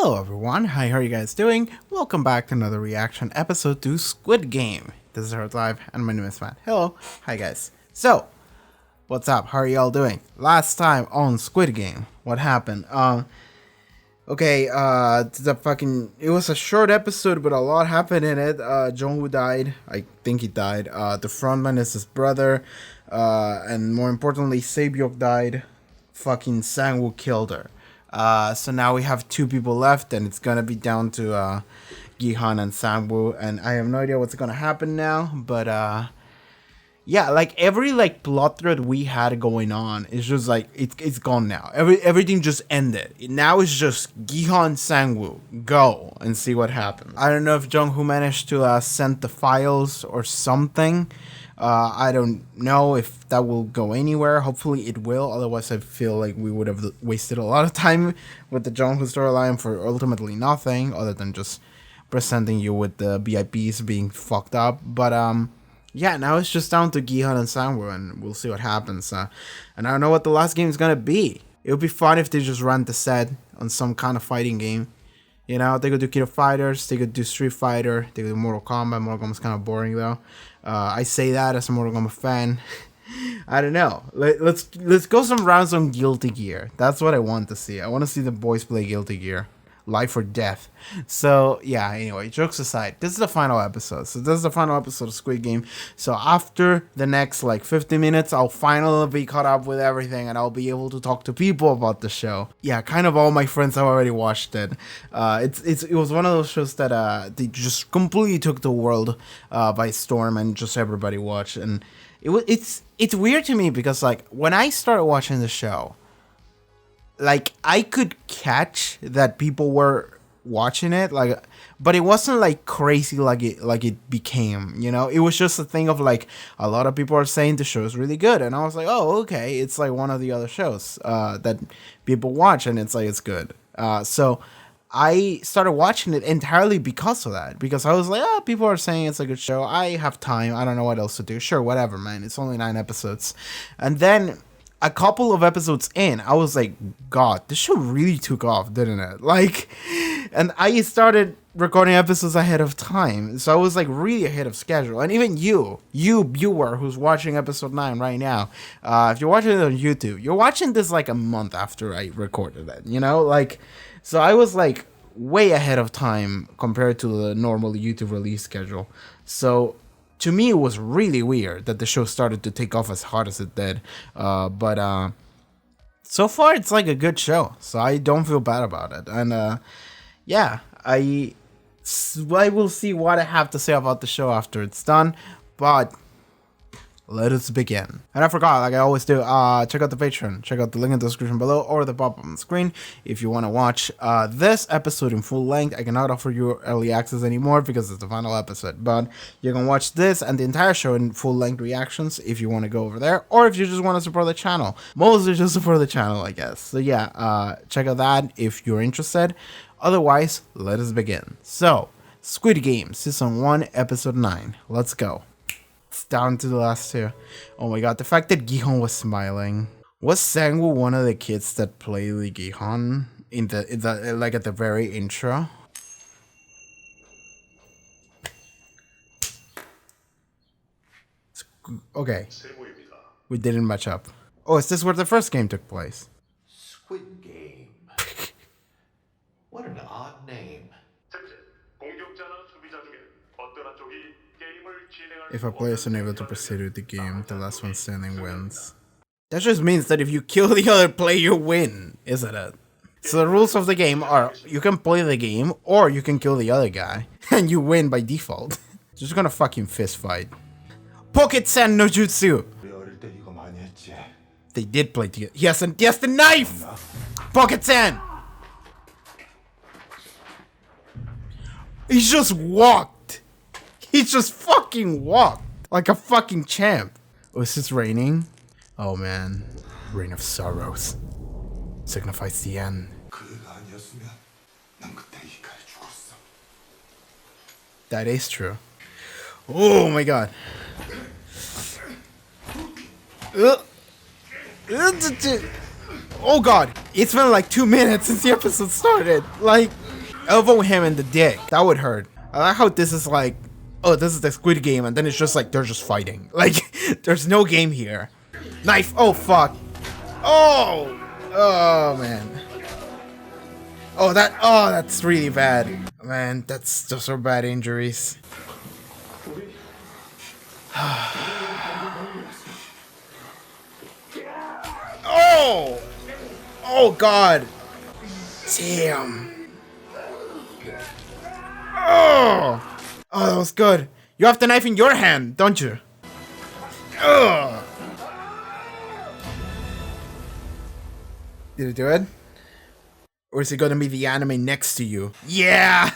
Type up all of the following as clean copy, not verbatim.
Hello everyone, hi, how are you guys doing? Welcome back to another reaction episode to Squid Game. This is Haarute Live, and my name is Matt. Hello, hi guys. So, what's up? How are y'all doing? Last time on Squid Game, what happened? It was a short episode, but a lot happened in it. Jong-ho died. I think he died. The frontman is his brother. And more importantly, Sae-byeok died. Fucking Sang-woo killed her. So now we have two people left, and it's gonna be down to Gi-hun and Sang-woo, and I have no idea what's gonna happen now, but yeah, like every plot thread we had going on is just like it's gone now. Everything just ended. Now it's just Gi-hun, Sang-woo, go and see what happens. I don't know if Jung-ho managed to send the files or something. I don't know if that will go anywhere. Hopefully it will. Otherwise, I feel like we would have wasted a lot of time with the Jung-ho storyline for ultimately nothing other than just presenting you with the VIPs being fucked up. But yeah, now it's just down to Gi-hun and Sang-woo, and we'll see what happens. And I don't know what the last game is gonna be. It would be fun if they just ran the set on some kind of fighting game. You know, they could do Kid of Fighters, they could do Street Fighter, they could do Mortal Kombat. Mortal Kombat's kind of boring though. I say that as a Mortal Kombat fan. I don't know. Let's go some rounds on Guilty Gear. That's what I want to see. I want to see the boys play Guilty Gear. Life or death. So yeah, anyway, jokes aside, this is the final episode. So this is the final episode of Squid Game. So after the next 50 minutes, I'll finally be caught up with everything, and I'll be able to talk to people about the show. Yeah, kind of all my friends have already watched it. It was one of those shows that they just completely took the world by storm, and just everybody watched. And it's weird to me because when I started watching the show, I could catch that people were watching it, but it wasn't crazy like it became, you know. It was just a thing of a lot of people are saying the show is really good, and I was like, oh, okay, it's one of the other shows that people watch, and it's good. So I started watching it entirely because of that, because I was like, oh, people are saying it's a good show. I have time. I don't know what else to do. Sure, whatever, man. It's only 9 episodes. And then a couple of episodes in, I was like, God, this show really took off, didn't it? And I started recording episodes ahead of time. So I was really ahead of schedule. And even you viewer who's watching episode 9 right now, if you're watching it on YouTube, you're watching this a month after I recorded it, you know? So I was way ahead of time compared to the normal YouTube release schedule. So to me, it was really weird that the show started to take off as hard as it did. But so far, it's a good show. So I don't feel bad about it. And yeah, I will see what I have to say about the show after it's done. But let us begin. And I forgot, like I always do, check out the Patreon. Check out the link in the description below or the pop-up on the screen if you want to watch this episode in full length. I cannot offer you early access anymore because it's the final episode, but you can watch this and the entire show in full length reactions if you want to go over there, or if you just want to support the channel. Mostly just support the channel, I guess. So yeah, check out that if you're interested. Otherwise, let us begin. So, Squid Game, Season 1, Episode 9. Let's go. It's down to the last 2. Oh my god, the fact that Gi-hun was smiling. Was Sang-woo one of the kids that played the Gi-hun in the at the very intro? Okay. We didn't match up. Oh, is this where the first game took place? Squid Game. What an odd name. If a player is unable to proceed with the game, the last one standing wins. That just means that if you kill the other player, you win, isn't it? So the rules of the game are, you can play the game, or you can kill the other guy, and you win by default. Just gonna fucking fist fight. Pocket-san no jutsu! They did play together. He has the knife! Pocket-san! He just walked! He just fucking walked like a fucking champ. Oh, is this raining? Oh man. Rain of sorrows. Signifies the end. That is true. Oh my god. Oh god. It's been like 2 minutes since the episode started. Like, Elbow him in the dick. That would hurt. I like how this is like, oh, this is the Squid Game, and then it's just like they're just fighting. Like, there's no game here. Knife. Oh fuck. Oh. Oh man. Oh that's really bad. Man, that's just so bad injuries. Oh. Oh god. Damn. Oh. Oh, that was good. You have the knife in your hand, don't you? Ugh. Did it do it? Or is it gonna be the anime next to you? Yeah!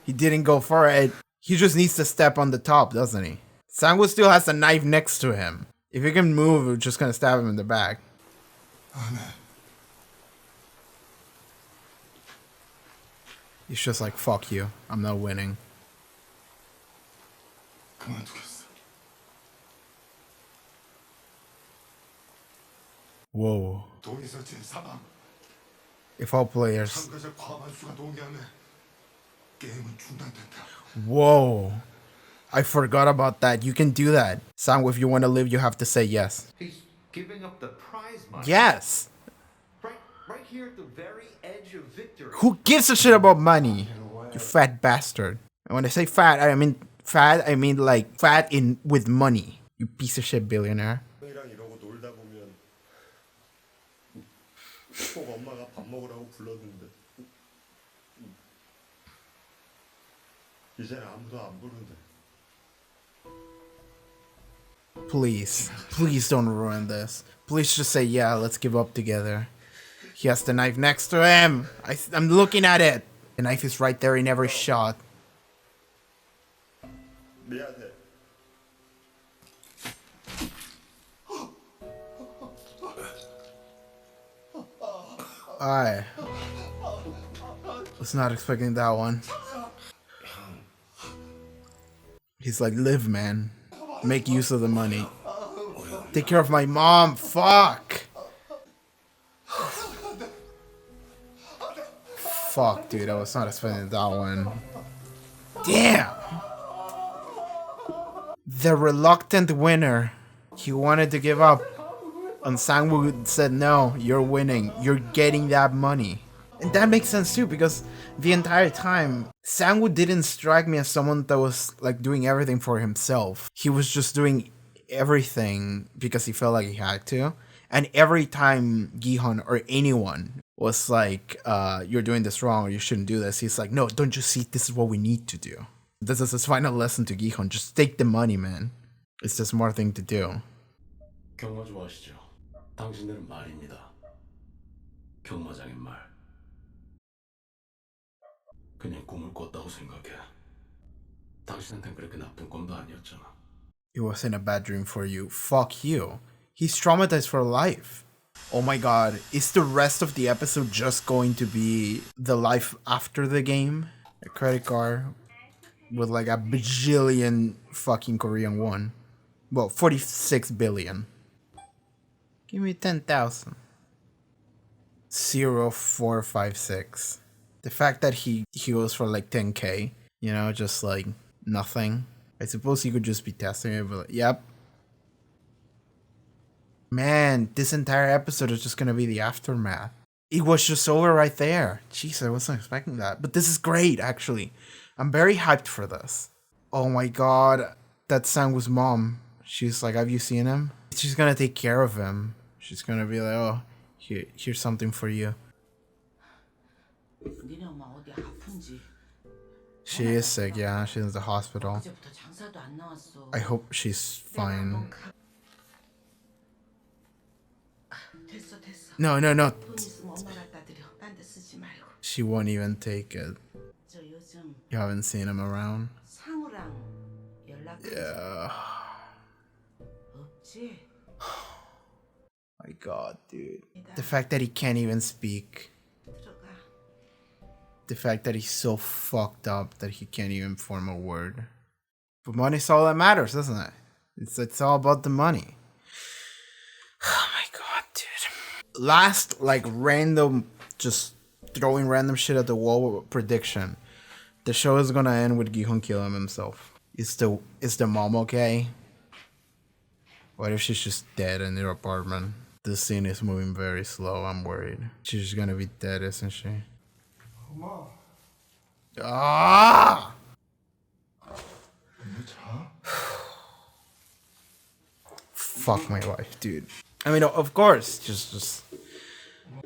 He didn't go for it. He just needs to step on the top, doesn't he? Sang-woo still has the knife next to him. If he can move, we're just gonna stab him in the back. He's just like, fuck you. I'm not winning. Whoa. If all players... Whoa. I forgot about that. You can do that. Sang-woo, if you want to live, you have to say yes. He's giving up the prize money. Yes! Right here at the very edge of victory. Who gives a shit about money? You fat bastard. And when I say fat, I mean like fat in with money. You piece of shit billionaire. Please don't ruin this. Please just say, yeah, let's give up together. He has the knife next to him. I'm looking at it. The knife is right there in every shot. I was not expecting that one. He's like, live, man. Make use of the money. Take care of my mom. Fuck. Fuck, dude. I was not expecting that one. Damn. The reluctant winner. He wanted to give up. And Sang-woo said, no, you're winning. You're getting that money. And that makes sense too, because the entire time, Sang-woo didn't strike me as someone that was like doing everything for himself. He was just doing everything because he felt like he had to. And every time Gi-hun or anyone was like, you're doing this wrong or you shouldn't do this, he's like, no, don't you see, this is what we need to do. This is his final lesson to Gi-hun. Just take the money, man. It's the smart thing to do. 당신들은 말입니다. 경마장의 말. 그냥 꿈을 꿨다고 생각해. 당신한텐 그렇게 나쁜 꿈도 아니었잖아. It wasn't a bad dream for you. Fuck you. He's traumatized for life. Oh my god. Is the rest of the episode just going to be the life after the game? A credit card with like a bajillion fucking Korean won. Well, 46 billion. Give me 10,000. 0456. The fact that he goes for like 10k, you know, just like nothing. I suppose he could just be testing it, but yep. Man, this entire episode is just gonna be the aftermath. It was just over right there. Jeez, I wasn't expecting that. But this is great, actually. I'm very hyped for this. Oh my god, that's Sang-woo's mom. She's like, have you seen him? She's gonna take care of him. She's gonna be like, oh, here's something for you. She is sick, yeah. She's in the hospital. I hope she's fine. No. She won't even take it. You haven't seen him around? Yeah. My god, dude. The fact that he can't even speak. The fact that he's so fucked up that he can't even form a word. But money's all that matters, doesn't it? It's all about the money. Oh my god, dude. Last, like, random, just throwing random shit at the wall. Prediction: the show is gonna end with Gi-hun killing himself. Is the mom okay? What if she's just dead in their apartment? This scene is moving very slow. I'm worried. She's just gonna be dead, isn't she? Ah! Fuck my life, dude. I mean, of course,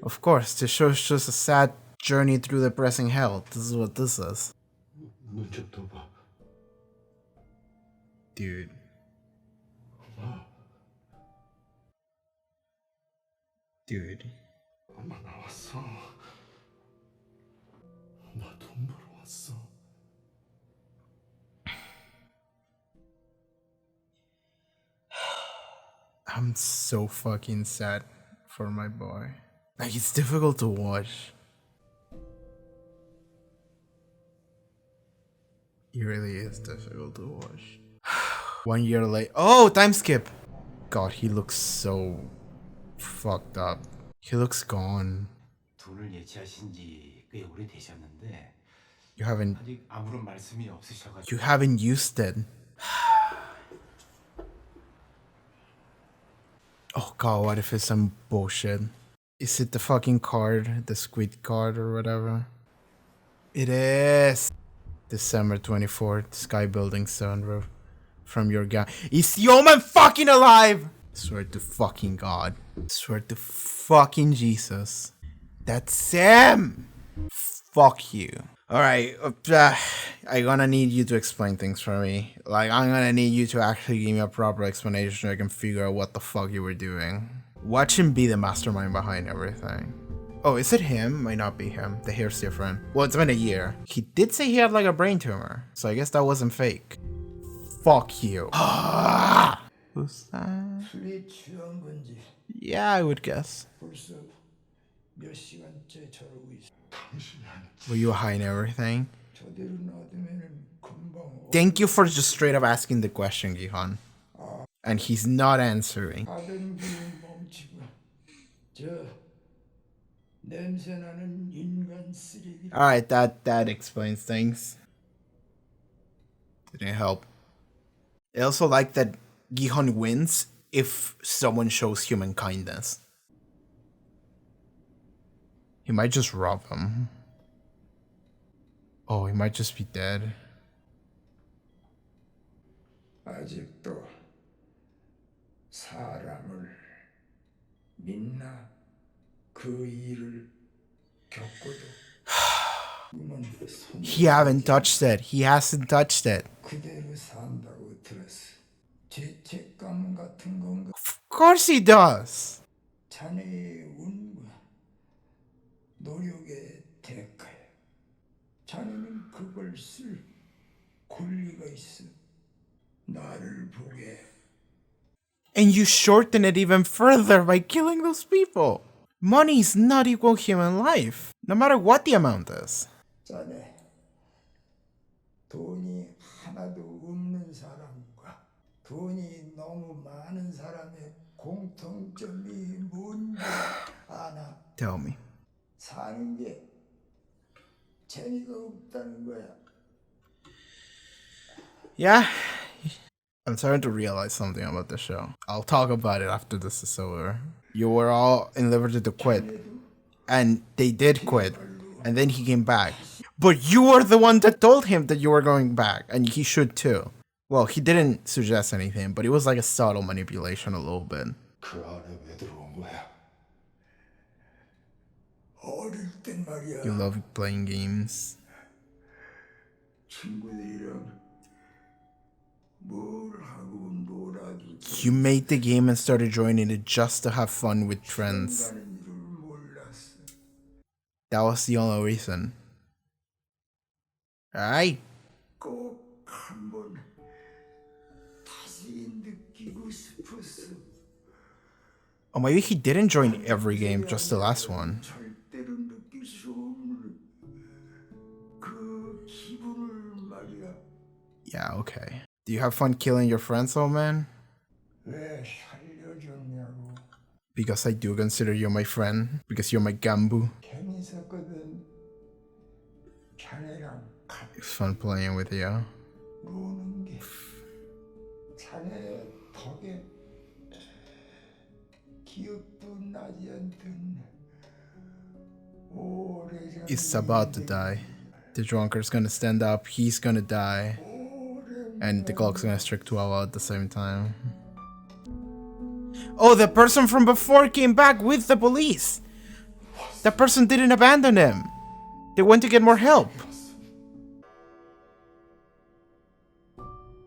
of course, this show is just a sad journey through depressing hell. This is what this is. Dude. Dude. 엄마 나왔어. 나 돈 벌어 왔어. I'm so fucking sad for my boy. Like, it's difficult to watch. It really is difficult to watch. 1 year late. Oh, time skip. God, he looks so fucked up. He looks gone. 돈을 예치하신 지 꽤 오래되셨는데 You haven't 아직 아무런 말씀이 없으셔가지고 you haven't used it. Oh god, what if it's some bullshit? Is it the fucking card? The squid card or whatever? It is! December 24th, Sky Building Sunroof. From your guy. Is Yeoman fucking alive? Swear to fucking God. Swear to fucking Jesus. That's him! Fuck you. Alright, I'm gonna need you to explain things for me. Like, I'm gonna need you to actually give me a proper explanation so I can figure out what the fuck you were doing. Watch him be the mastermind behind everything. Oh, is it him? Might not be him. The hair's different. Well, it's been a year. He did say he had like a brain tumor, so I guess that wasn't fake. Fuck you. Who's that? 술이 취한 건지 Yeah, I would guess. 벌써 몇 시간째 저러고 있어. 당신이 아니지. Were you high and everything? 저대로 놔두면은 금방 Thank you for just straight up asking the question, Gi-hun. And he's not answering. 하던 길을 멈추고 저 냄새나는 인간 쓰레기. Alright, that explains things. Didn't help. I also like that Gi-hun wins if someone shows human kindness. He might just rob him. Oh, he might just be dead. 아직도 사람을 믿나 그 일을 겪고도 꿈은 He haven't touched it. He hasn't touched it. 그대로 산다고 들었어. 죄책감 같은 건가? Of course he does. 자네의 운과 노력의 대가야. 자네는 그걸 쓸 권리가 있어. 나를 보게. And you shorten it even further by killing those people. Money is not equal human life, no matter what the amount is. 자네, 돈이 하나도 없는 사람과 돈이 너무 많은 사람의 공통점이 뭔지 아나? Tell me. 사는 게 재미가 없다는 거야. Yeah, I'm starting to realize something about the show. I'll talk about it after this is over. You were all in liberty to quit, and they did quit, and then he came back. But you were the one that told him that you were going back, and he should too. Well, he didn't suggest anything, but it was like a subtle manipulation a little bit. 그 안에 왜 들어온 거야? 어릴 땐 말이야. You love playing games. 친구들이랑 뭘 하고 놀아도 You made the game and started joining it just to have fun with friends. 가는 일을 몰랐어. That was the only reason. Alright. 꼭 한번 다시 느끼고 싶었어. Or maybe he didn't join every game, just the last one. 절대로 느낄 수 없는 그 기분을 말이야. Yeah, okay. Do you have fun killing your friends, old man? 왜 살려줬냐고. Because I do consider you my friend. Because you're my Gganbu. 괜히 샀거든. 자네랑 같이 It's fun playing with you. 노는 게 자네 덕에 기억도 나지 않던 오래전 He's about to die. The drunkar's gonna stand up, he's gonna die, and the clock's gonna strike 12 at the same time. Oh, the person from before came back with the police! That person didn't abandon him! They went to get more help!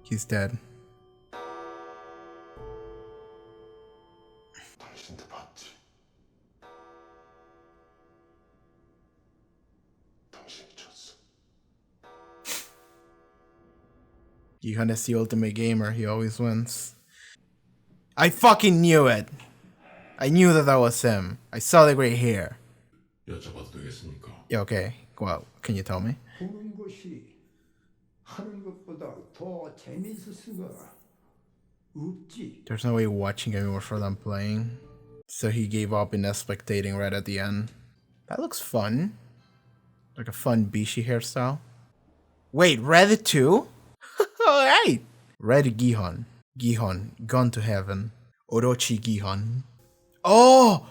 He's dead. 당신도 봤지? 당신이 졌어. Gi-hun is the ultimate gamer, he always wins. I fucking knew it! I knew that was him. I saw the gray hair. 여쭤봐도 되겠습니까? Yeah, okay. Well, can you tell me? 보는 것이 하는 것보다 더 재미있을 수가 없지. There's no way watching anymore for them playing. So he gave up in spectating right at the end. That looks fun. Like a fun Bishi hairstyle. Wait, Red too? Alright! Red Gi-hun. Gi-hun, gone to heaven. Orochi Gi-hun. Oh!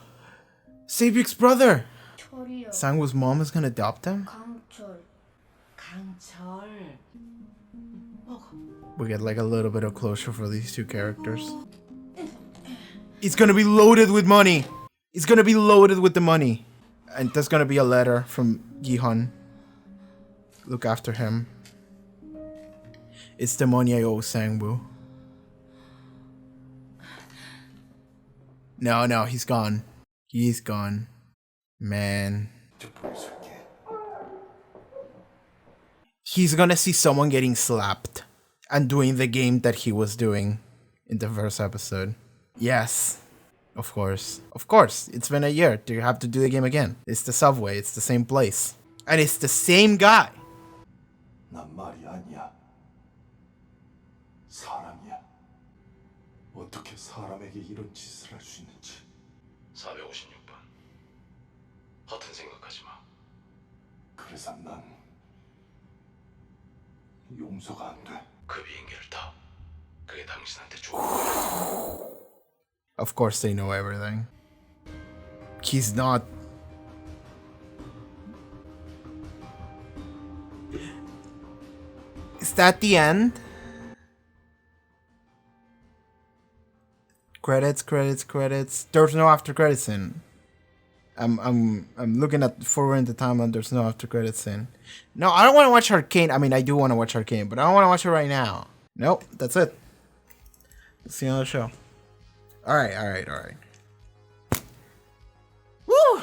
Sae-byeok's brother! 철이요. Sang-woo's mom is gonna adopt him? 강철. 강철. We get like a little bit of closure for these two characters. It's gonna be loaded with money! It's gonna be loaded with the money. And there's gonna be a letter from Gi-hun. Look after him. It's the money I owe Sang-woo. No, he's gone. He's gone. Man. He's gonna see someone getting slapped and doing the game that he was doing in the first episode. Yes. Of course. Of course. It's been a year. Do you have to do the game again? It's the subway. It's the same place. And it's the same guy. 난 말이 아니야. 사람이야. 어떻게 사람에게 이런 짓을 할 수 있는지. 456번. 허튼 생각하지 마. 그래서 난 용서가 안 돼. 그 비행기를 타. 그게 당신한테 좋은 거야. Of course they know everything. He's not. Is that the end? Credits. There's no after credits scene. I'm looking at forward in the timeline. There's no after credits scene. No, I don't want to watch Arcane. I mean, I do want to watch Arcane, but I don't want to watch it right now. Nope, that's it. Let's see another show. All right. Woo!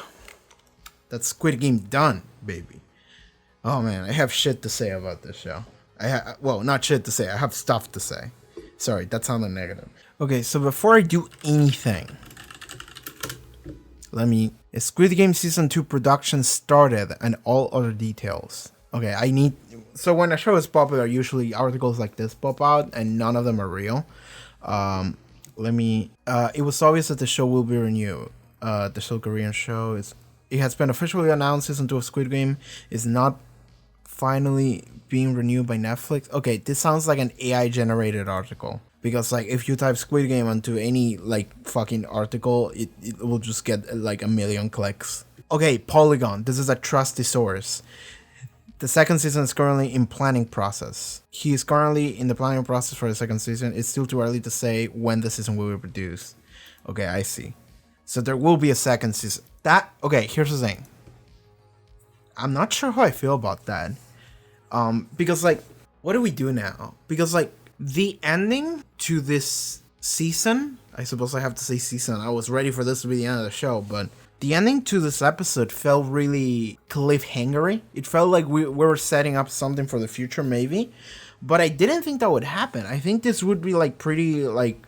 That's Squid Game done, baby. Oh man, I have shit to say about this show. Well, not shit to say. I have stuff to say. Sorry, that sounded negative. Okay, so before I do anything, Squid Game Season 2 production started and all other details. Okay, so when a show is popular, usually articles like this pop out and none of them are real. It was obvious that the show will be renewed. The South Korean show it has been officially announced Season 2 of Squid Game is not finally being renewed by Netflix. Okay, this sounds like an AI generated article. Because like if you type Squid Game onto any like fucking article, it will just get like 1 million clicks. Okay, Polygon. This is a trusty source. The second season is currently in planning process. He is currently in the planning process for the second season. It's still too early to say when the season will be produced. Okay, I see. So there will be a second season. Okay, here's the thing. I'm not sure how I feel about that. Because like, what do we do now? Because like, the ending to this season, I suppose I have to say season. I was ready for this to be the end of the show, but the ending to this episode felt really cliffhangery. It felt like we were setting up something for the future, maybe, but I didn't think that would happen. I think this would be like pretty like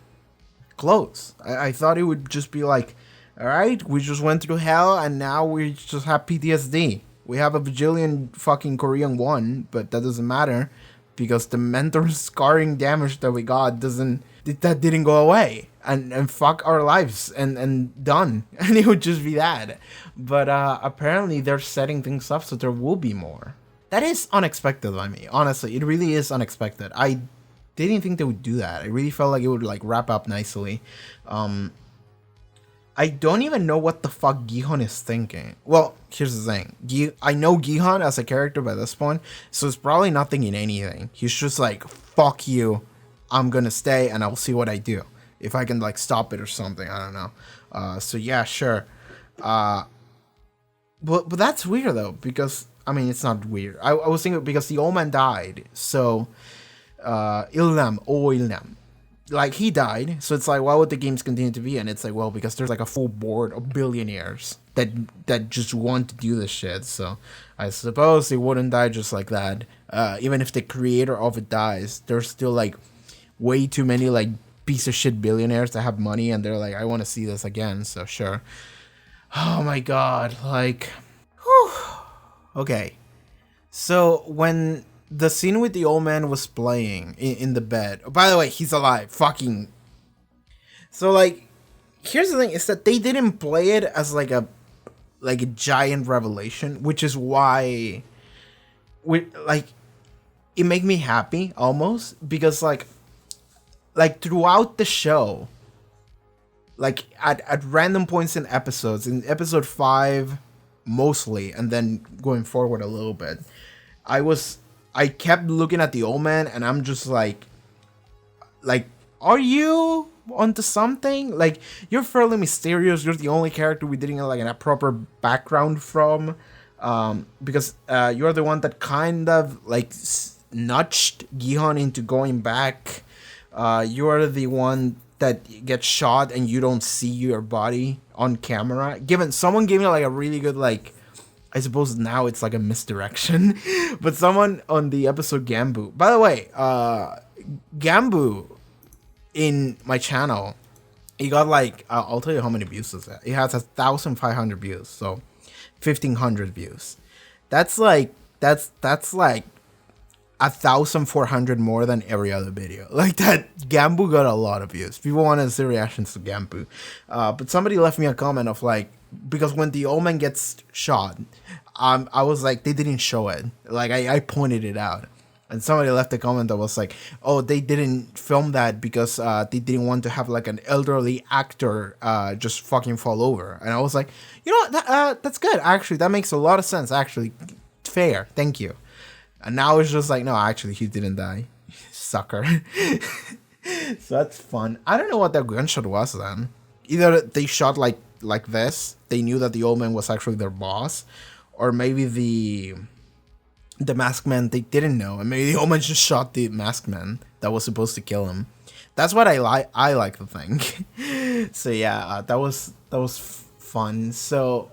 close. I thought it would just be like, all right, we just went through hell and now we just have PTSD. We have a bajillion fucking Korean won, but that doesn't matter. Because the mental scarring damage that we got didn't go away and fuck our lives and done. And it would just be that. But apparently they're setting things up so there will be more. That is unexpected by me. Honestly, it really is unexpected. I didn't think they would do that. I really felt like it would like wrap up nicely. I don't even know what the fuck Gi-hun is thinking. Well, here's the thing. I know Gi-hun as a character by this point, so it's probably not thinking anything. He's just like, fuck you. I'm gonna stay and I'll see what I do. If I can like stop it or something, I don't know. So yeah, sure. But that's weird though, because I mean it's not weird. I was thinking because the old man died, so Il-nam, Il-nam. Like he died, so it's like why would the games continue to be? And it's like, well, because there's like a full board of billionaires that just want to do this shit. So I suppose they wouldn't die just like that. Even if the creator of it dies, there's still like way too many like piece of shit billionaires that have money and they're like, I want to see this again. So sure. Oh my god, like, whew. Okay. So when the scene with the old man was playing in the bed. Oh, by the way, he's alive. Fucking. So like, here's the thing: is that they didn't play it as like a giant revelation, which is why, like, it made me happy almost because like throughout the show, like at random points in episodes, in episode 5 mostly, and then going forward a little bit, I kept looking at the old man and I'm just like, are you onto something? Like, you're fairly mysterious. You're the only character we didn't get like a proper background from, because you're the one that kind of like nudged Gi-hun into going back. You're the one that gets shot and you don't see your body on camera. Someone gave me like a really good like, I suppose now it's like a misdirection, but someone on the episode Gganbu. By the way, Gganbu in my channel, he got like, I'll tell you how many views is that. It has 1,500 views, so 1,500 views. That's like 1,400 more than every other video. Like that, Gganbu got a lot of views. People wanted to see reactions to Gganbu. But somebody left me a comment of like, because when the old man gets shot, I was like, they didn't show it. Like I pointed it out. And somebody left a comment that was like, oh, they didn't film that because they didn't want to have like an elderly actor just fucking fall over. And I was like, you know, that's good. Actually, that makes a lot of sense. Actually, fair. Thank you. And now it's just like, no, actually, he didn't die. Sucker. So that's fun. I don't know what that gunshot was then. Either they shot like this. They knew that the old man was actually their boss. Or maybe the masked man, they didn't know. And maybe the old man just shot the masked man that was supposed to kill him. That's what I like to think. So yeah, that was fun. So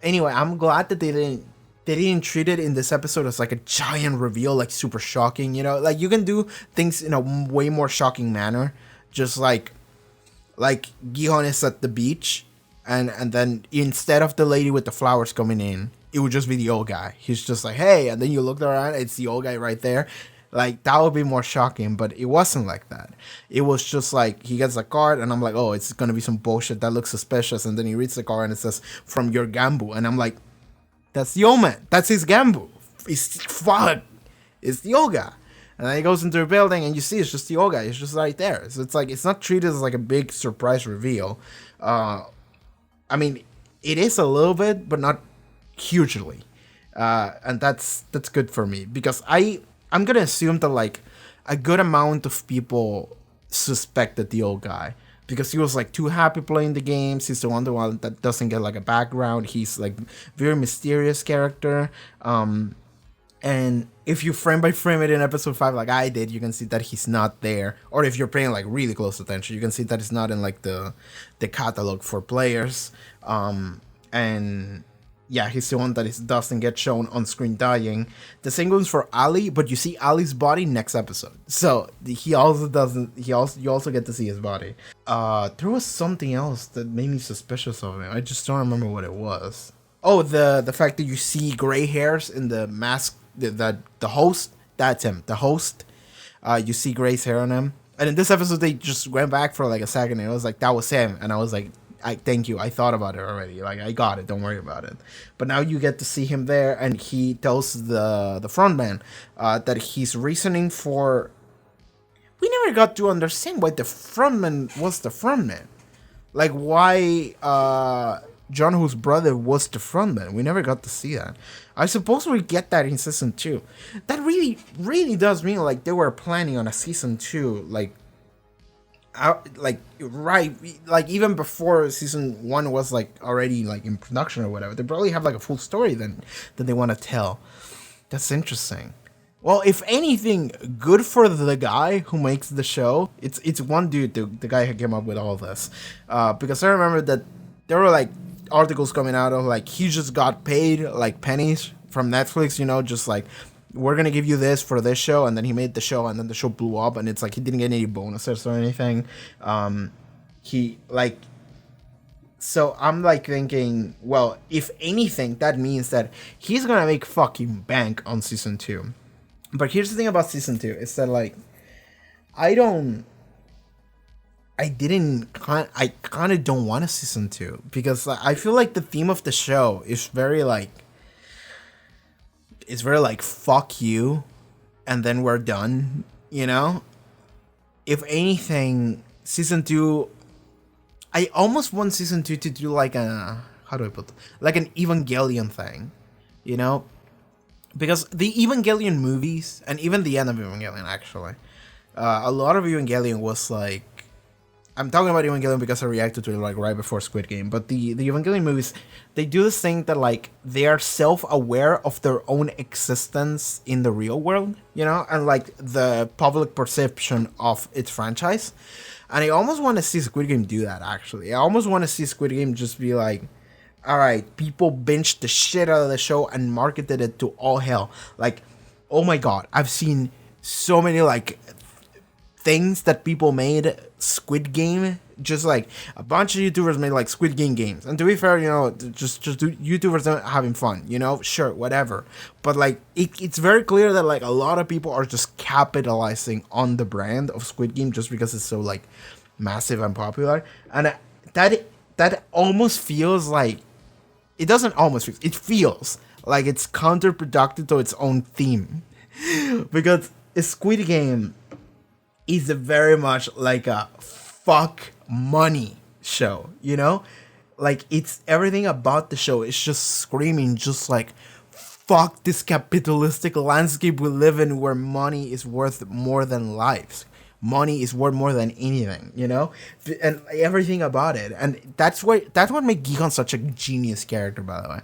anyway, I'm glad that they didn't treat it in this episode as like a giant reveal, like super shocking, you know? Like you can do things in a way more shocking manner. Just like Gi-hun is at the beach and then instead of the lady with the flowers coming in, it would just be the old guy. He's just like, hey, and then you look around, it's the old guy right there. Like, that would be more shocking, but it wasn't like that. It was just like, he gets a card, and I'm like, oh, it's gonna be some bullshit that looks suspicious, and then he reads the card, and it says, from your Gganbu, and I'm like, that's the old man. That's his Gganbu. It's the old guy. And then he goes into a building, and you see it's just the old guy. It's just right there. So it's like, it's not treated as like a big surprise reveal. I mean, it is a little bit, but not hugely. And that's good for me, because I'm gonna assume that like a good amount of people suspected the old guy because he was like too happy playing the games. He's the one that doesn't get like a background. He's like very mysterious character. And if you frame by frame it in episode 5 like I did, you can see that he's not there. Or if you're paying like really close attention, you can see that it's not in like the catalog for players. And yeah, he's the one that doesn't get shown on screen dying. The same goes for Ali, but you see Ali's body next episode. So you also get to see his body. There was something else that made me suspicious of him. I just don't remember what it was. Oh, the fact that you see gray hairs in the mask, the host, that's him. The host, you see gray hair on him. And in this episode, they just went back for like a second and it was like, that was him. And I was like, thank you. I thought about it already. Like, I got it. Don't worry about it. But now you get to see him there, and he tells the frontman that he's reasoning for. We never got to understand why the frontman was the frontman. Like, why Jun-ho's brother was the frontman. We never got to see that. I suppose we get that in season 2. That really, really does mean like they were planning on a season 2, like even before season 1 was like already like in production or whatever. They probably have like a full story then that they want to tell. That's interesting. Well, if anything, good for the guy who makes the show. It's one dude, the guy who came up with all this. Because I remember that there were like articles coming out of like he just got paid like pennies from Netflix, just like, we're gonna give you this for this show, and then he made the show, and then the show blew up, and it's like he didn't get any bonuses or anything. So I'm like thinking, well, if anything, that means that he's gonna make fucking bank on season 2. But here's the thing about season 2, is that like I kind of don't want a season 2, because I feel like the theme of the show is very like fuck you and then we're done, If anything, season 2, I almost want season 2 to do like how do I put it? Like an Evangelion thing, Because the Evangelion movies, and even the end of Evangelion actually, a lot of Evangelion was like, I'm talking about Evangelion because I reacted to it like right before Squid Game, but the Evangelion movies, they do this thing that like they are self-aware of their own existence in the real world, and like the public perception of its franchise. And I almost want to see Squid Game do that, actually. I almost want to see Squid Game just be like, all right, people binged the shit out of the show and marketed it to all hell. Like, oh my god, I've seen so many like things that people made Squid Game. Just like a bunch of YouTubers made like Squid Game games, and to be fair, just do YouTubers having fun, sure, whatever. But like it's very clear that like a lot of people are just capitalizing on the brand of Squid Game just because it's so like massive and popular, and that almost feels like, it doesn't almost feel, it feels like it's counterproductive to its own theme, because Squid Game is very much like a fuck money show, Like, it's everything about the show is just screaming, just like, fuck this capitalistic landscape we live in where money is worth more than lives. Money is worth more than anything, and everything about it. And that's what makes Gi-hun such a genius character, by the way.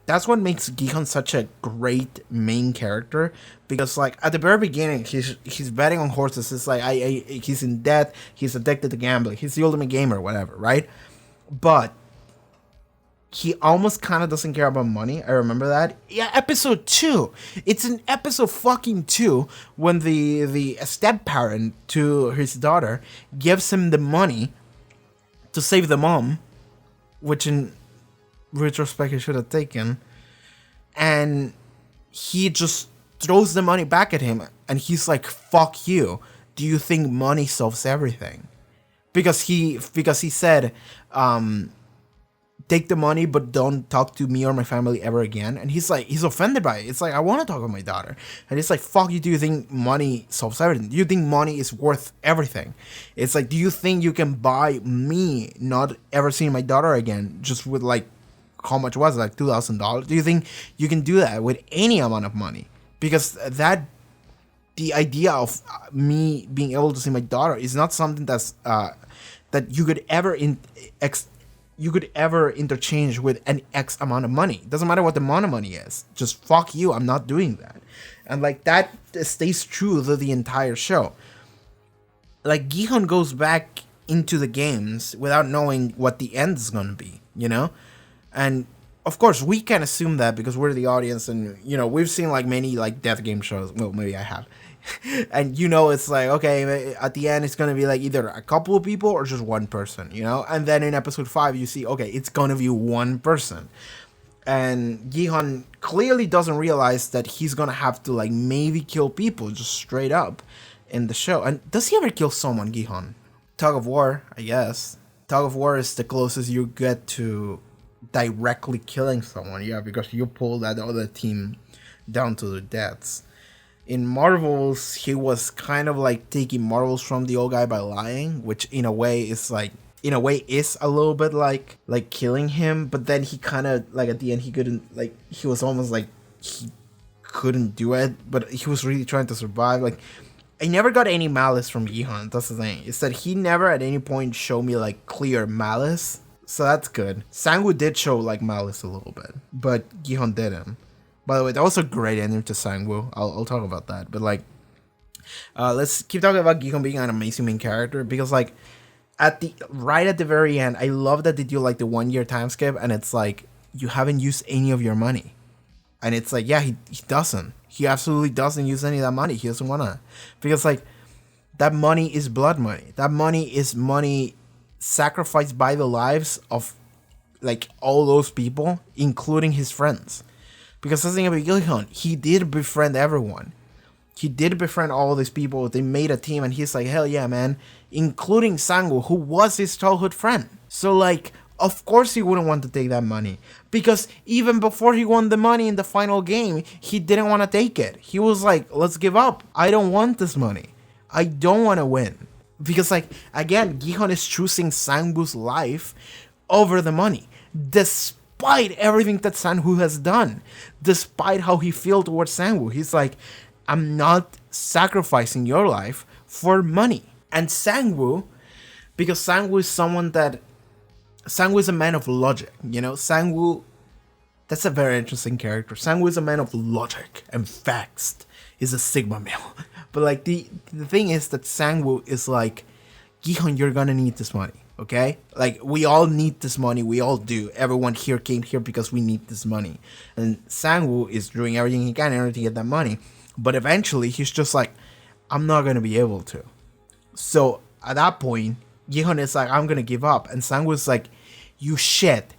That's what makes Gi-hun such a great main character, because like at the very beginning, he's betting on horses. It's like he's in debt, he's addicted to gambling, he's the ultimate gamer, whatever, right? But he almost kind of doesn't care about money. I remember that. Yeah, episode 2. It's in episode fucking 2 when the step-parent to his daughter gives him the money to save the mom, which in retrospect he should have taken. And he just throws the money back at him, and he's like, fuck you. Do you think money solves everything? Because he said, take the money, but don't talk to me or my family ever again. And he's offended by it. It's like, I want to talk with my daughter. And it's like, fuck you, do you think money solves everything? Do you think money is worth everything? It's like, do you think you can buy me not ever seeing my daughter again just with like, how much was it? Like $2,000? Do you think you can do that with any amount of money? Because the idea of me being able to see my daughter is not something that's, that you could ever interchange with an X amount of money. It doesn't matter what the amount of money is. Just fuck you, I'm not doing that. And like that stays true to the entire show. Like Gi-hun goes back into the games without knowing what the end is gonna be, And of course we can assume that because we're the audience, and we've seen like many like death game shows. Well, maybe I have. And it's like, okay, at the end it's gonna be like either a couple of people or just one person, and then in episode 5 you see, okay, it's gonna be one person, and Gi-hun clearly doesn't realize that he's gonna have to like maybe kill people just straight up in the show. And does he ever kill someone, Gi-hun? Tug-of-war, I guess. tug-of-war is the closest you get to directly killing someone, yeah, because you pull that other team down to their deaths. In Marvels, he was kind of like taking marbles from the old guy by lying, which in a way is a little bit like killing him, but then he kind of like at the end he couldn't, like he was almost like he couldn't do it, but he was really trying to survive. Like I never got any malice from Gi-hun. That's the thing. Is that he never at any point showed me like clear malice. So that's good. Sang-woo did show like malice a little bit, but Gi-hun didn't. By the way, that was a great ending to Sang-woo. I'll talk about that. But like, let's keep talking about Gi-hun being an amazing main character, because like right at the very end, I love that they do like the 1 year time skip, and it's like you haven't used any of your money, and it's like, yeah, he doesn't. He absolutely doesn't use any of that money. He doesn't wanna, because like that money is blood money. That money is money sacrificed by the lives of like all those people, including his friends. Because the thing about Gi-hun, he did befriend everyone. He did befriend all these people. They made a team, and he's like, hell yeah, man. Including Sang-woo, who was his childhood friend. So like, of course he wouldn't want to take that money. Because even before he won the money in the final game, he didn't want to take it. He was like, let's give up. I don't want this money. I don't want to win. Because like, again, Gi-hun is choosing Sang-woo's life over the money. Despite everything that Sang-woo has done. Despite how he feels towards Sang-woo. He's like, I'm not sacrificing your life for money. And Sang-woo, because Sang-woo is someone that... Sang-woo is a man of logic, you know? Sang-woo... That's a very interesting character. Sang-woo is a man of logic and facts. He's a Sigma male. But like, the thing is that Sang-woo is like, Gi-hun, you're gonna need this money, okay? Like, we all need this money. We all do. Everyone here came here because we need this money. And Sang-woo is doing everything he can in order to get that money. But eventually, he's just like, I'm not gonna be able to. So, at that point, Gi-hun is like, I'm gonna give up. And Sang-woo's like, you shit.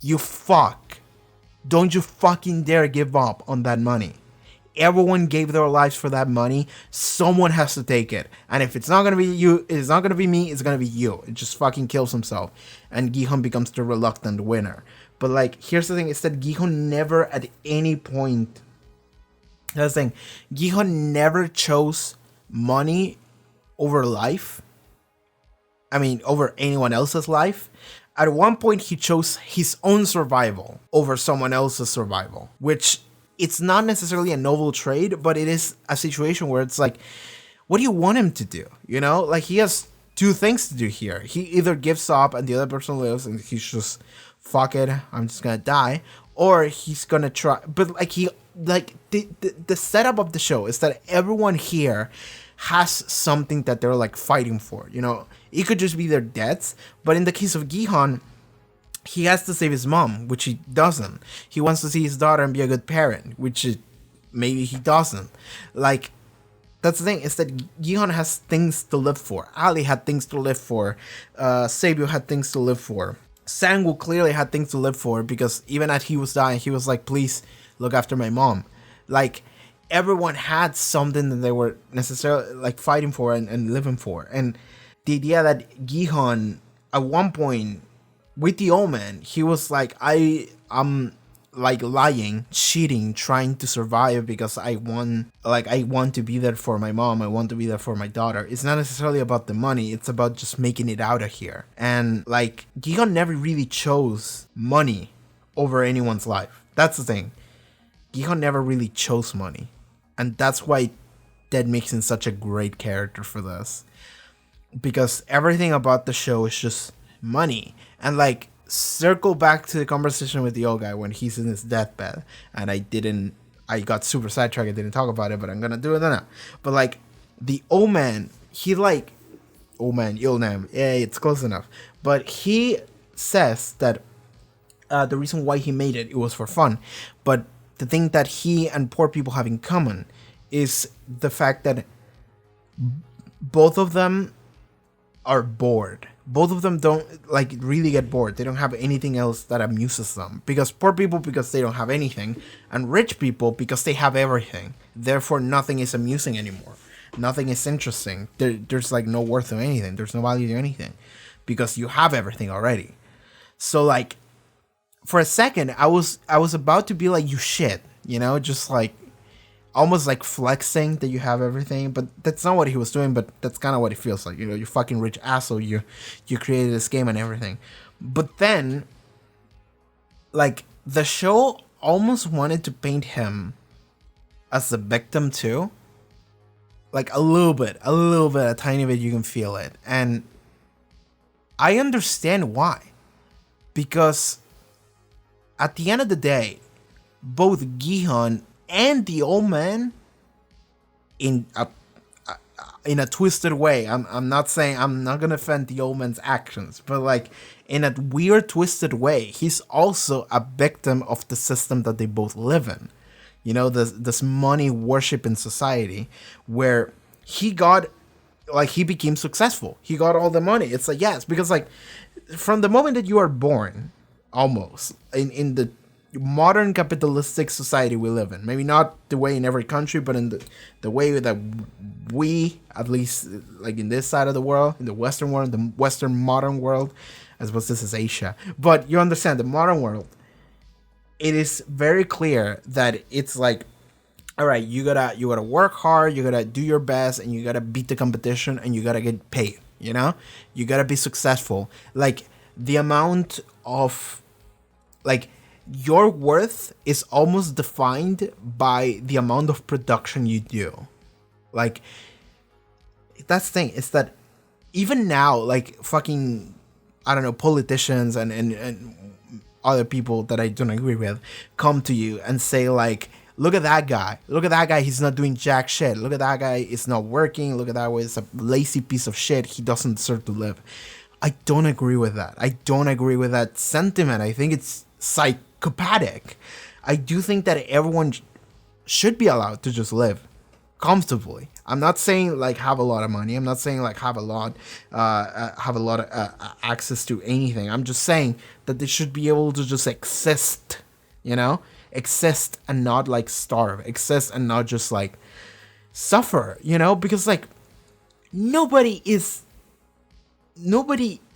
You fuck. Don't you fucking dare give up on that money. Everyone gave their lives for that money. Someone has to take it. And if it's not gonna be you, it's not gonna be me, it's gonna be you. It just fucking kills himself. And Gi-hun becomes the reluctant winner. But like, here's the thing, is that Gi-hun never at any point... That's the thing. Gi-hun never chose money over life. I mean, over anyone else's life. At one point, he chose his own survival over someone else's survival, which it's not necessarily a noble trait, but it is a situation where it's like, what do you want him to do? You know, like he has two things to do here. He either gives up and the other person lives and he's just, fuck it, I'm just gonna die, or he's gonna try. But like the setup of the show is that everyone here has something that they're like fighting for, you know. It could just be their deaths, but in the case of Gi-hun, he has to save his mom, which he doesn't. He wants to see his daughter and be a good parent, which maybe he doesn't. Like, that's the thing, is that Gi-hun has things to live for. Ali had things to live for. Sae-byeok had things to live for. Sang-woo clearly had things to live for, because even as he was dying, he was like, please look after my mom. Like, everyone had something that they were necessarily like fighting for and living for. And the idea that Gi-hun, at one point, with the old man, he was like, I'm like lying, cheating, trying to survive because I want to be there for my mom, I want to be there for my daughter. It's not necessarily about the money, it's about just making it out of here. And like, Gi-hun never really chose money over anyone's life. That's the thing. Gi-hun never really chose money. And that's why that makes him such a great character for this. Because everything about the show is just money. And like, circle back to the conversation with the old guy when he's in his deathbed. And I got super sidetracked, I didn't talk about it, but I'm gonna do it now. But like, the old man, he like, old man, Il-nam, yeah, it's close enough. But he says that the reason why he made it was for fun. But the thing that he and poor people have in common is the fact that both of them are bored. Both of them don't like really get bored. They don't have anything else that amuses them. Because poor people, because they don't have anything, and rich people, because they have everything. Therefore, nothing is amusing anymore. Nothing is interesting. There's like no worth of anything. There's no value to anything. because you have everything already. So like for a second I was about to be like, you shit, you know, just like almost like flexing that you have everything, but that's not what he was doing, but that's kind of what it feels like, you know, you fucking rich asshole, you created this game and everything. But then like the show almost wanted to paint him as the victim too, like a little bit, a tiny bit, you can feel it. And I understand why, because at the end of the day, both Gi-hun and the old man, in a twisted way, I'm not saying, I'm not gonna defend the old man's actions, but like in a weird twisted way, he's also a victim of the system that they both live in. You know, this money worshiping society where he got, like, he became successful. He got all the money. It's like, yes, because like from the moment that you are born, almost in the modern capitalistic society we live in, maybe not the way in every country, but in the way that we, at least like in this side of the world, in the Western world, the Western modern world, I suppose this is Asia, but you understand the modern world, it is very clear that it's like, all right, you gotta work hard, you gotta do your best, and you gotta beat the competition, and you gotta get paid, you know, you gotta be successful. Like the amount of, like, your worth is almost defined by the amount of production you do. Like, that's the thing, is that even now, like, fucking, I don't know, politicians and other people that I don't agree with come to you and say like, look at that guy, he's not doing jack shit, look at that guy, is not working, look at that guy, is a lazy piece of shit, he doesn't deserve to live. I don't agree with that. I don't agree with that sentiment. I think it's psychopathic. I do think that everyone should be allowed to just live comfortably. I'm not saying like have a lot of money. I'm not saying like have a lot of access to anything. I'm just saying that they should be able to just exist, you know, exist and not like starve, exist and not just like suffer, you know, because like nobody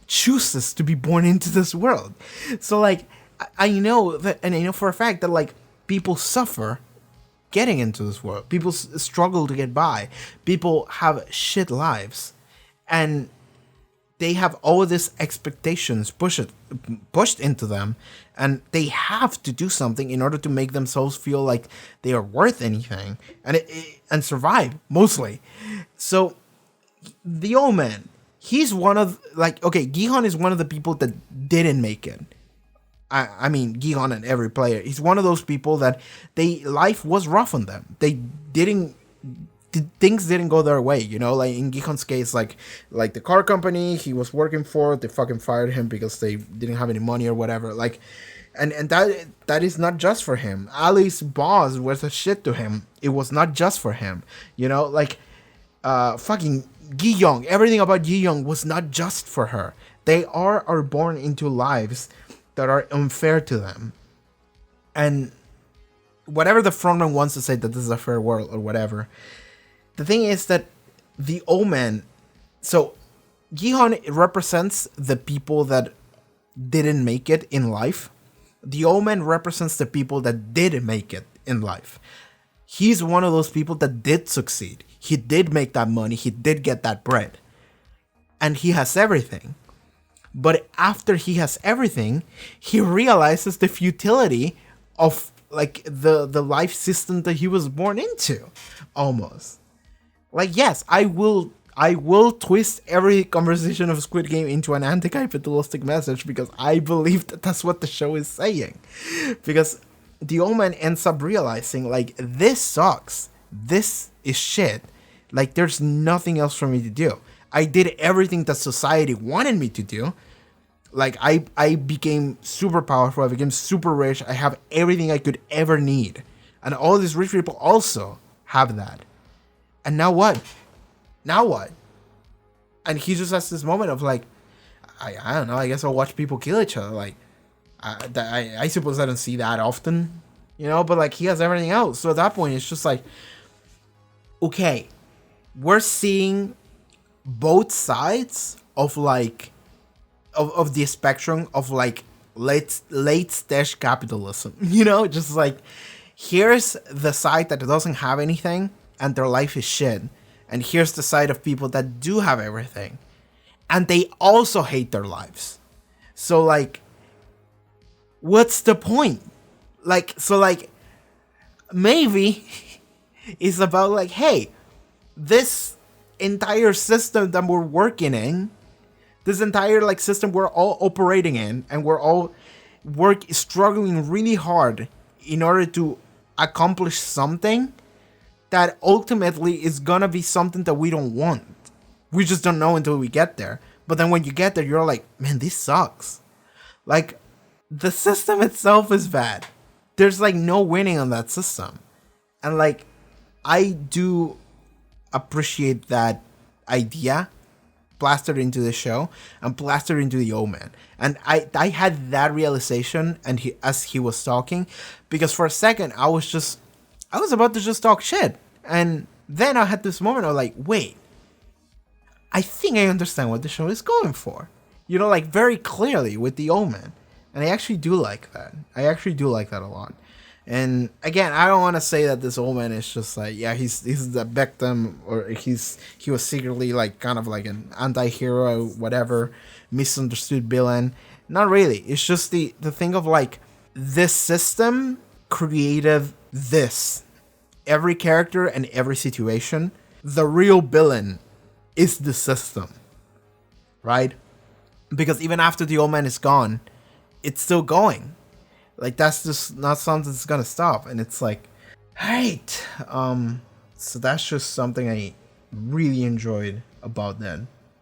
chooses to be born into this world. So like I know that, and I know for a fact that like people suffer getting into this world. People struggle to get by. People have shit lives, and they have all of these expectations pushed into them, and they have to do something in order to make themselves feel like they are worth anything and survive mostly. So the old man, he's one of, like, okay, Gi-hun is one of the people that didn't make it. I mean, Gi-hun and every player, he's one of those people that life was rough on them. Things didn't go their way, you know, like in Gi-hun's case, like the car company he was working for, they fucking fired him because they didn't have any money or whatever, like, and that is not just for him. Ali's boss was a shit to him. It was not just for him, you know, like, fucking Ji-yeong, everything about Ji-yeong was not just for her. They are born into lives that are unfair to them. And whatever the frontman wants to say that this is a fair world or whatever, the thing is that the old man, so Gi-hun represents the people that didn't make it in life. The old man represents the people that did make it in life. He's one of those people that did succeed. He did make that money. He did get that bread. And he has everything. But after he has everything, he realizes the futility of like the life system that he was born into, almost. Like, yes, I will twist every conversation of Squid Game into an anti-capitalistic message because I believe that that's what the show is saying. Because the old man ends up realizing, like, this sucks. This is shit. Like, there's nothing else for me to do. I did everything that society wanted me to do. Like, I became super powerful. I became super rich. I have everything I could ever need. And all these rich people also have that. And now what? Now what? And he just has this moment of like, I don't know, I guess I'll watch people kill each other. Like, I suppose I don't see that often, you know, but like he has everything else. So at that point, it's just like, okay, we're seeing both sides of like of the spectrum of like late stage capitalism. You know, just like here's the side that doesn't have anything and their life is shit, and here's the side of people that do have everything, and they also hate their lives. So like, what's the point? Like, so like, maybe it's about like, hey, this entire system that we're working in, this entire like system we're all operating in, and we're all struggling really hard in order to accomplish something that ultimately is gonna be something that we don't want. We just don't know until we get there. But then when you get there, you're like, man, this sucks. Like, the system itself is bad. There's like no winning on that system. And like, I do appreciate that idea plastered into the show and plastered into the old man. And I had that realization and as he was talking, because for a second I was about to just talk shit. And then I had this moment of like, wait, I think I understand what the show is going for. You know, like very clearly with the old man. And I actually do like that. I actually do like that a lot. And again, I don't want to say that this old man is just like, yeah, he's the victim, or he was secretly like kind of like an anti-hero, whatever, misunderstood villain. Not really. It's just the thing of like, this system created this. Every character and every situation, the real villain is the system, right? Because even after the old man is gone, it's still going. Like, that's just not something that's gonna stop. And it's like, right. So that's just something I really enjoyed about that.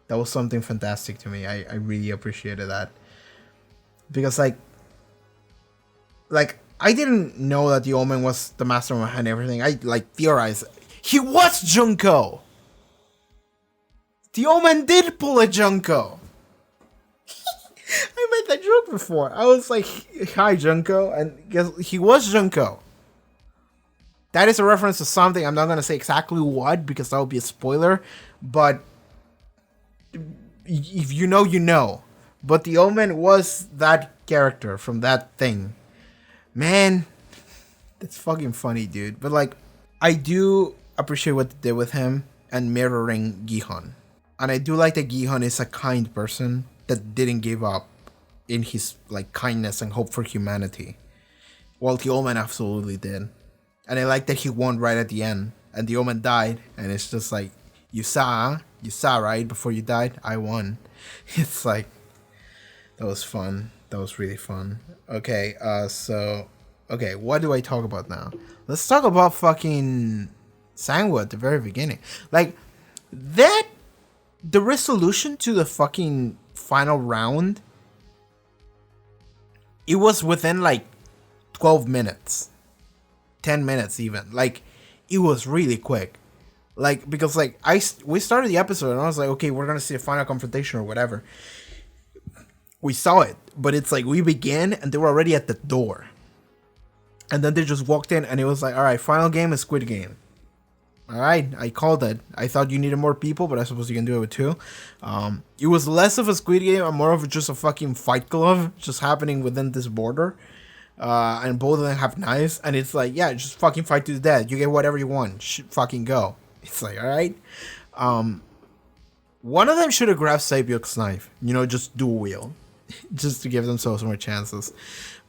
That was something fantastic to me. I really appreciated that. Because like I didn't know that the old man was the mastermind behind everything. I like theorized he was Junko. The old man did pull a Junko. I made that joke before. I was like, hi, Junko. And guess he was Junko. That is a reference to something. I'm not going to say exactly what, because that would be a spoiler. But if you know, you know. But the Omen was that character from that thing. Man, that's fucking funny, dude. But like, I do appreciate what they did with him and mirroring Gi-hun. And I do like that Gi-hun is a kind person that didn't give up in his like kindness and hope for humanity, while the old man absolutely did. And I like that he won right at the end, and the old man died, and it's just like, you saw right before you died, I won. It's like, that was fun. That was really fun. Okay, okay, what do I talk about now? Let's talk about fucking Sang-woo at the very beginning. Like, that, the resolution to the fucking final round, it was within like 12 minutes, 10 minutes even. Like, it was really quick. Like, because like we started the episode and I was like, okay, we're gonna see a final confrontation or whatever. We saw it, but it's like we began and they were already at the door, and then they just walked in and it was like, all right, final game is Squid Game. All right, I called it. I thought you needed more people, but I suppose you can do it with two. It was less of a Squid Game and more of just a fucking Fight Club just happening within this border. And both of them have knives, and it's like, yeah, just fucking fight to the death. You get whatever you want. Fucking go. It's like, all right. One of them should have grabbed Sae-byeok's knife. You know, just dual wield, just to give themselves more chances.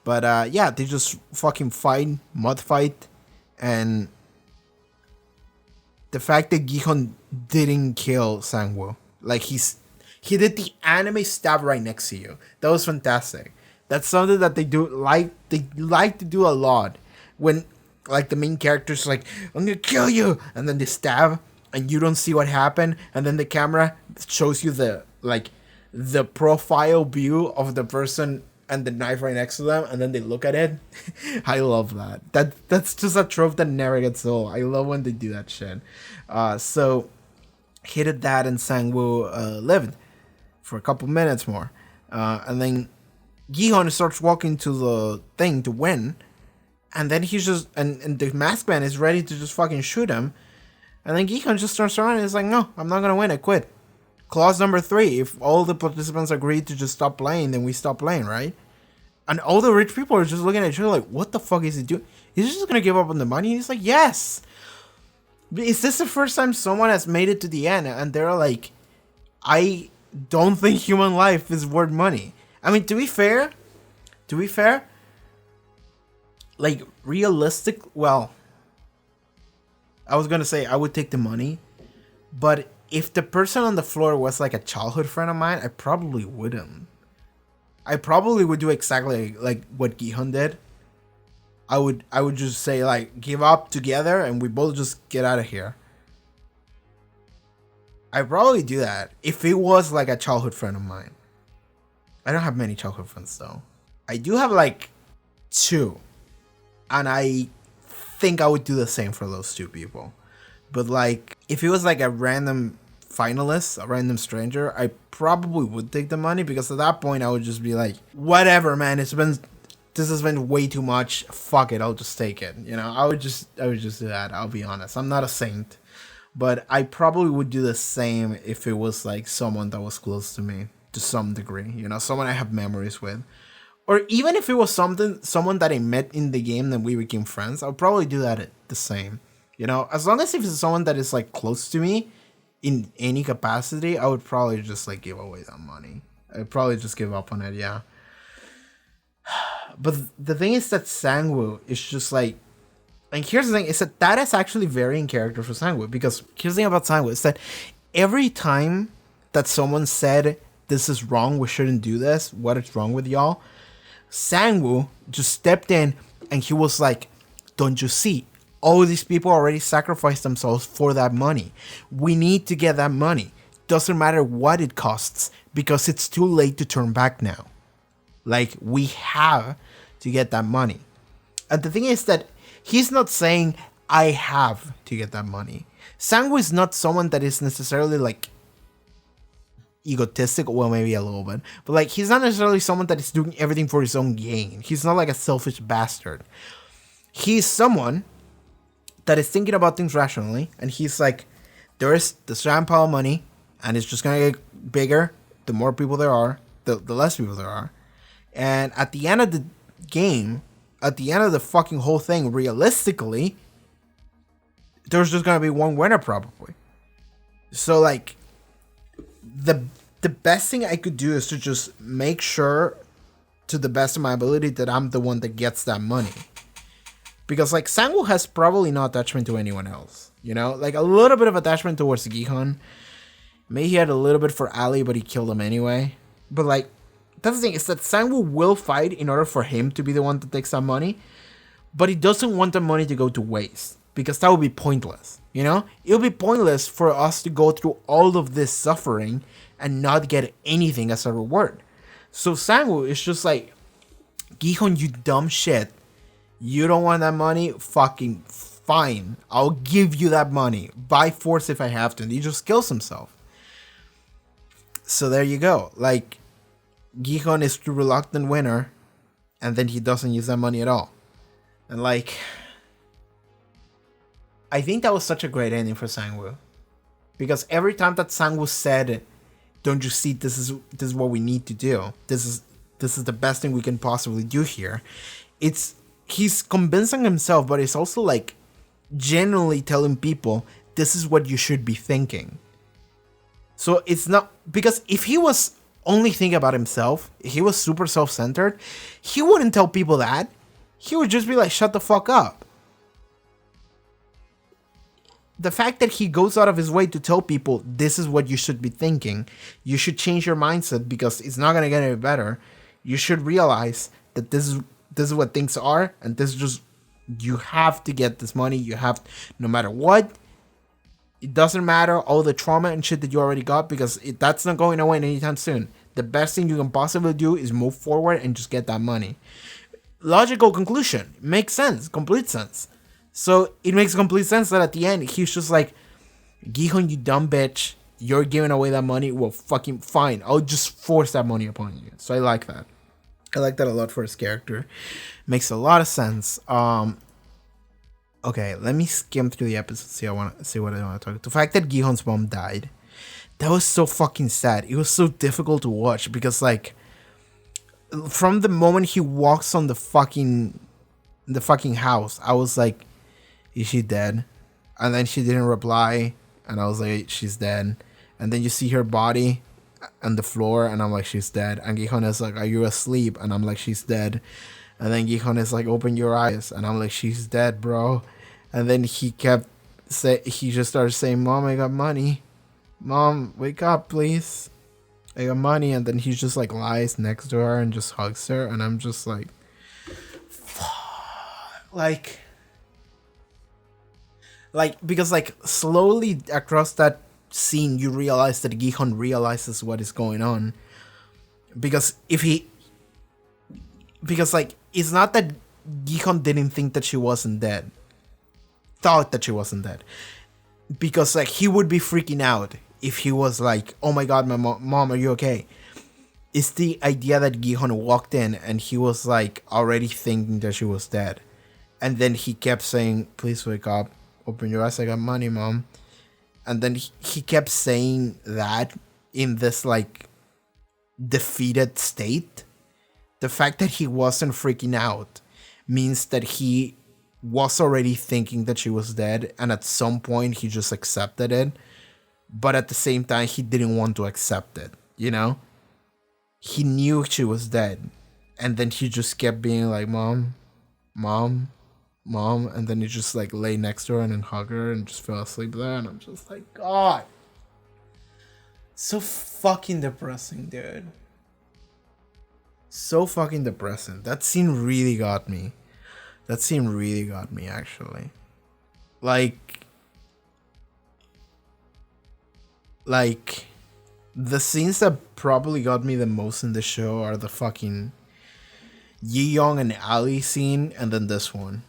But yeah, they just fucking fight, mud fight, and the fact that Gi-hun didn't kill Sang-woo, like he did the anime stab right next to you. That was fantastic. That's something that they like to do a lot, when like the main character's like, I'm gonna kill you, and then they stab and you don't see what happened, and then the camera shows you the profile view of the person and the knife right next to them, and then they look at it. I love that. That's just a trope that never gets old. I love when they do that shit. So he did that, and Sang-woo lived for a couple minutes more, and then Gi-hun starts walking to the thing to win, and then he's just and the masked man is ready to just fucking shoot him, and then Gi-hun just turns around and is like, no, I'm not gonna win, I quit. clause number 3, if all the participants agree to just stop playing, then we stop playing, right? And all the rich people are just looking at each other like, what the fuck is he doing? He's just gonna give up on the money? And he's like, yes! Is this the first time someone has made it to the end and they're like, I don't think human life is worth money? I mean, to be fair, like, realistic, well, I was gonna say I would take the money, but if the person on the floor was like a childhood friend of mine, I probably wouldn't. I probably would do exactly like what Gi-hun did. I would just say, like, give up together and we both just get out of here. I'd probably do that if it was like a childhood friend of mine. I don't have many childhood friends though. I do have like 2. And I think I would do the same for those 2 people. But like, if it was like a random finalist, a random stranger, I probably would take the money, because at that point I would just be like, whatever, man, this has been way too much. Fuck it, I'll just take it. You know, I would just do that. I'll be honest. I'm not a saint, but I probably would do the same if it was like someone that was close to me to some degree. You know, someone I have memories with. Or even if it was someone that I met in the game and we became friends, I'll probably do that the same. You know, as long as if it's someone that is like close to me in any capacity, I would probably just like give away that money. I'd probably just give up on it, yeah. But the thing is that Sang-woo is just like, and here's the thing, is that is actually very in character for Sang-woo, because here's the thing about Sang-woo is that every time that someone said, this is wrong, we shouldn't do this, what is wrong with y'all, Sang-woo just stepped in and he was like, don't you see? All these people already sacrificed themselves for that money. We need to get that money. Doesn't matter what it costs, because it's too late to turn back now. Like, we have to get that money. And the thing is that he's not saying, I have to get that money. Sang-woo is not someone that is necessarily like egotistic, well, maybe a little bit, but like, he's not necessarily someone that is doing everything for his own gain. He's not like a selfish bastard. He's someone that is thinking about things rationally, and he's like, there is this giant pile of money, and it's just gonna get bigger the more people there are, the less people there are. And at the end of the game, at the end of the fucking whole thing, realistically, there's just gonna be one winner probably. So like, the best thing I could do is to just make sure, to the best of my ability, that I'm the one that gets that money. Because like, Sang-woo has probably no attachment to anyone else. You know, like a little bit of attachment towards Gi-hun. Maybe he had a little bit for Ali, but he killed him anyway. But like, that's the thing, is that Sang-woo will fight in order for him to be the one that takes that money. But he doesn't want the money to go to waste, because that would be pointless. You know, it would be pointless for us to go through all of this suffering and not get anything as a reward. So Sang-woo is just like, Gi-hun, you dumb shit. You don't want that money? Fucking fine. I'll give you that money. By force if I have to. And he just kills himself. So there you go. Like, Gi-hun is the reluctant winner. And then he doesn't use that money at all. And like, I think that was such a great ending for Sang-woo. Because every time that Sang-woo said, don't you see, this is what we need to do. This is the best thing we can possibly do here. He's convincing himself, but it's also like genuinely telling people, this is what you should be thinking. So it's not, because if he was only thinking about himself, if he was super self-centered, he wouldn't tell people that. He would just be like, shut the fuck up. The fact that he goes out of his way to tell people, this is what you should be thinking. You should change your mindset, because it's not going to get any better. You should realize that this is what things are, and this is just, you have to get this money. You have, no matter what, it doesn't matter all the trauma and shit that you already got, because that's not going away anytime soon. The best thing you can possibly do is move forward and just get that money. Logical conclusion. Makes sense. Complete sense. So it makes complete sense that at the end, he's just like, Gi-hun, you dumb bitch. You're giving away that money. Well, fucking fine. I'll just force that money upon you. So I like that. I like that a lot for his character. Makes a lot of sense. Okay, let me skim through the episode. See what I want to talk about. The fact that Gi-hun's mom died. that was so fucking sad. It was so difficult to watch because like from the moment he walks on the fucking house, I was like, is she dead? And then she didn't reply, and I was like, she's dead. And then you see her body on the floor, and I'm like, she's dead. And Gi-hun is like, are you asleep? And I'm like, she's dead. And then Gi-hun is like, open your eyes, and I'm like, she's dead, bro. And then he just started saying, Mom, I got money. Mom, wake up, please. I got money. And then he just like lies next to her and just hugs her, and I'm just like, fuck. Like because like slowly across that scene you realize that Gi-hun realizes what is going on, because like it's not that Gi-hun didn't think that she wasn't dead, thought that she wasn't dead, because like he would be freaking out if he was like, oh my god, my mom, are you okay? It's the idea that Gi-hun walked in and he was like already thinking that she was dead, and then he kept saying, please wake up, open your eyes, I got money, Mom. And then he kept saying that in this like defeated state. The fact that he wasn't freaking out means that he was already thinking that she was dead, and at some point he just accepted it. But at the same time, he didn't want to accept it, you know? He knew she was dead, and then he just kept being like, Mom, Mom, Mom, and then he just like lay next to her and then hug her and just fell asleep there, and I'm just like, God, so fucking depressing, dude. So fucking depressing. That scene really got me. Actually. Like the scenes that probably got me the most in the show are the fucking Ji-yeong and Ali scene, and then this one.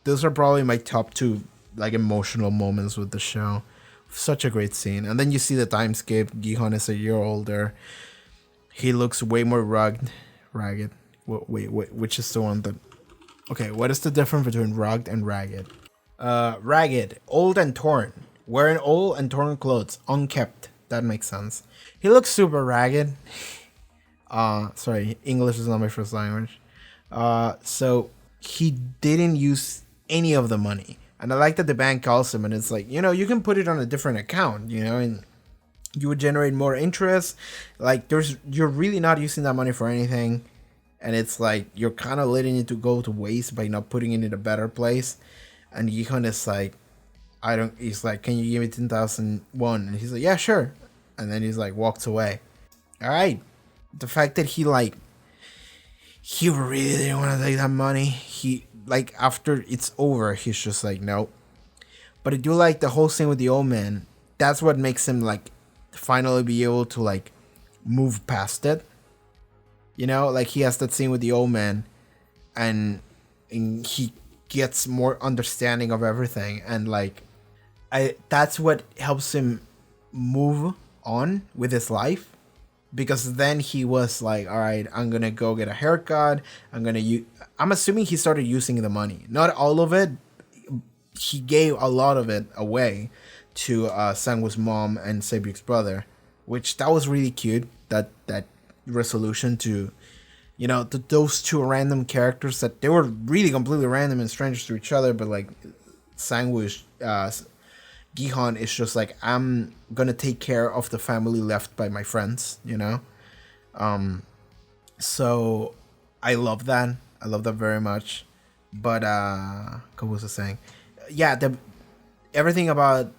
Those are probably my top two like emotional moments with the show. Such a great scene. And then you see the time skip. Gi-hun is a year older. He looks way more ragged. Wait, which is the one that... Okay, what is the difference between rugged and ragged? Ragged, old and torn. Wearing old and torn clothes, unkept. That makes sense. He looks super ragged. Sorry, English is not my first language. So he didn't use any of the money. And I like that the bank calls him and it's like, you know, you can put it on a different account, you know, and you would generate more interest. Like you're really not using that money for anything. And it's like, you're kind of letting it to go to waste by not putting it in a better place. And Gi-hun is like, he's like, can you give me 10,000 won? And he's like, yeah, sure. And then he's like, walks away. All right. The fact that he really didn't want to take that money. He, like, after it's over, he's just like, nope. But I do like the whole scene with the old man. That's what makes him, like, finally be able to, like, move past it. You know, like, he has that scene with the old man. And he gets more understanding of everything. And, like, that's what helps him move on with his life. Because then he was like, all right, I'm going to go get a haircut. I'm assuming he started using the money. Not all of it. He gave a lot of it away to Sang-woo's mom and Sae-byeok's brother. Which, that was really cute. That resolution to, you know, to those two random characters that they were really completely random and strangers to each other. But, like, Sang-woo's... Gi-hun is just like, I'm gonna take care of the family left by my friends, you know? So I love that. I love that very much. But what was I saying? Yeah, everything about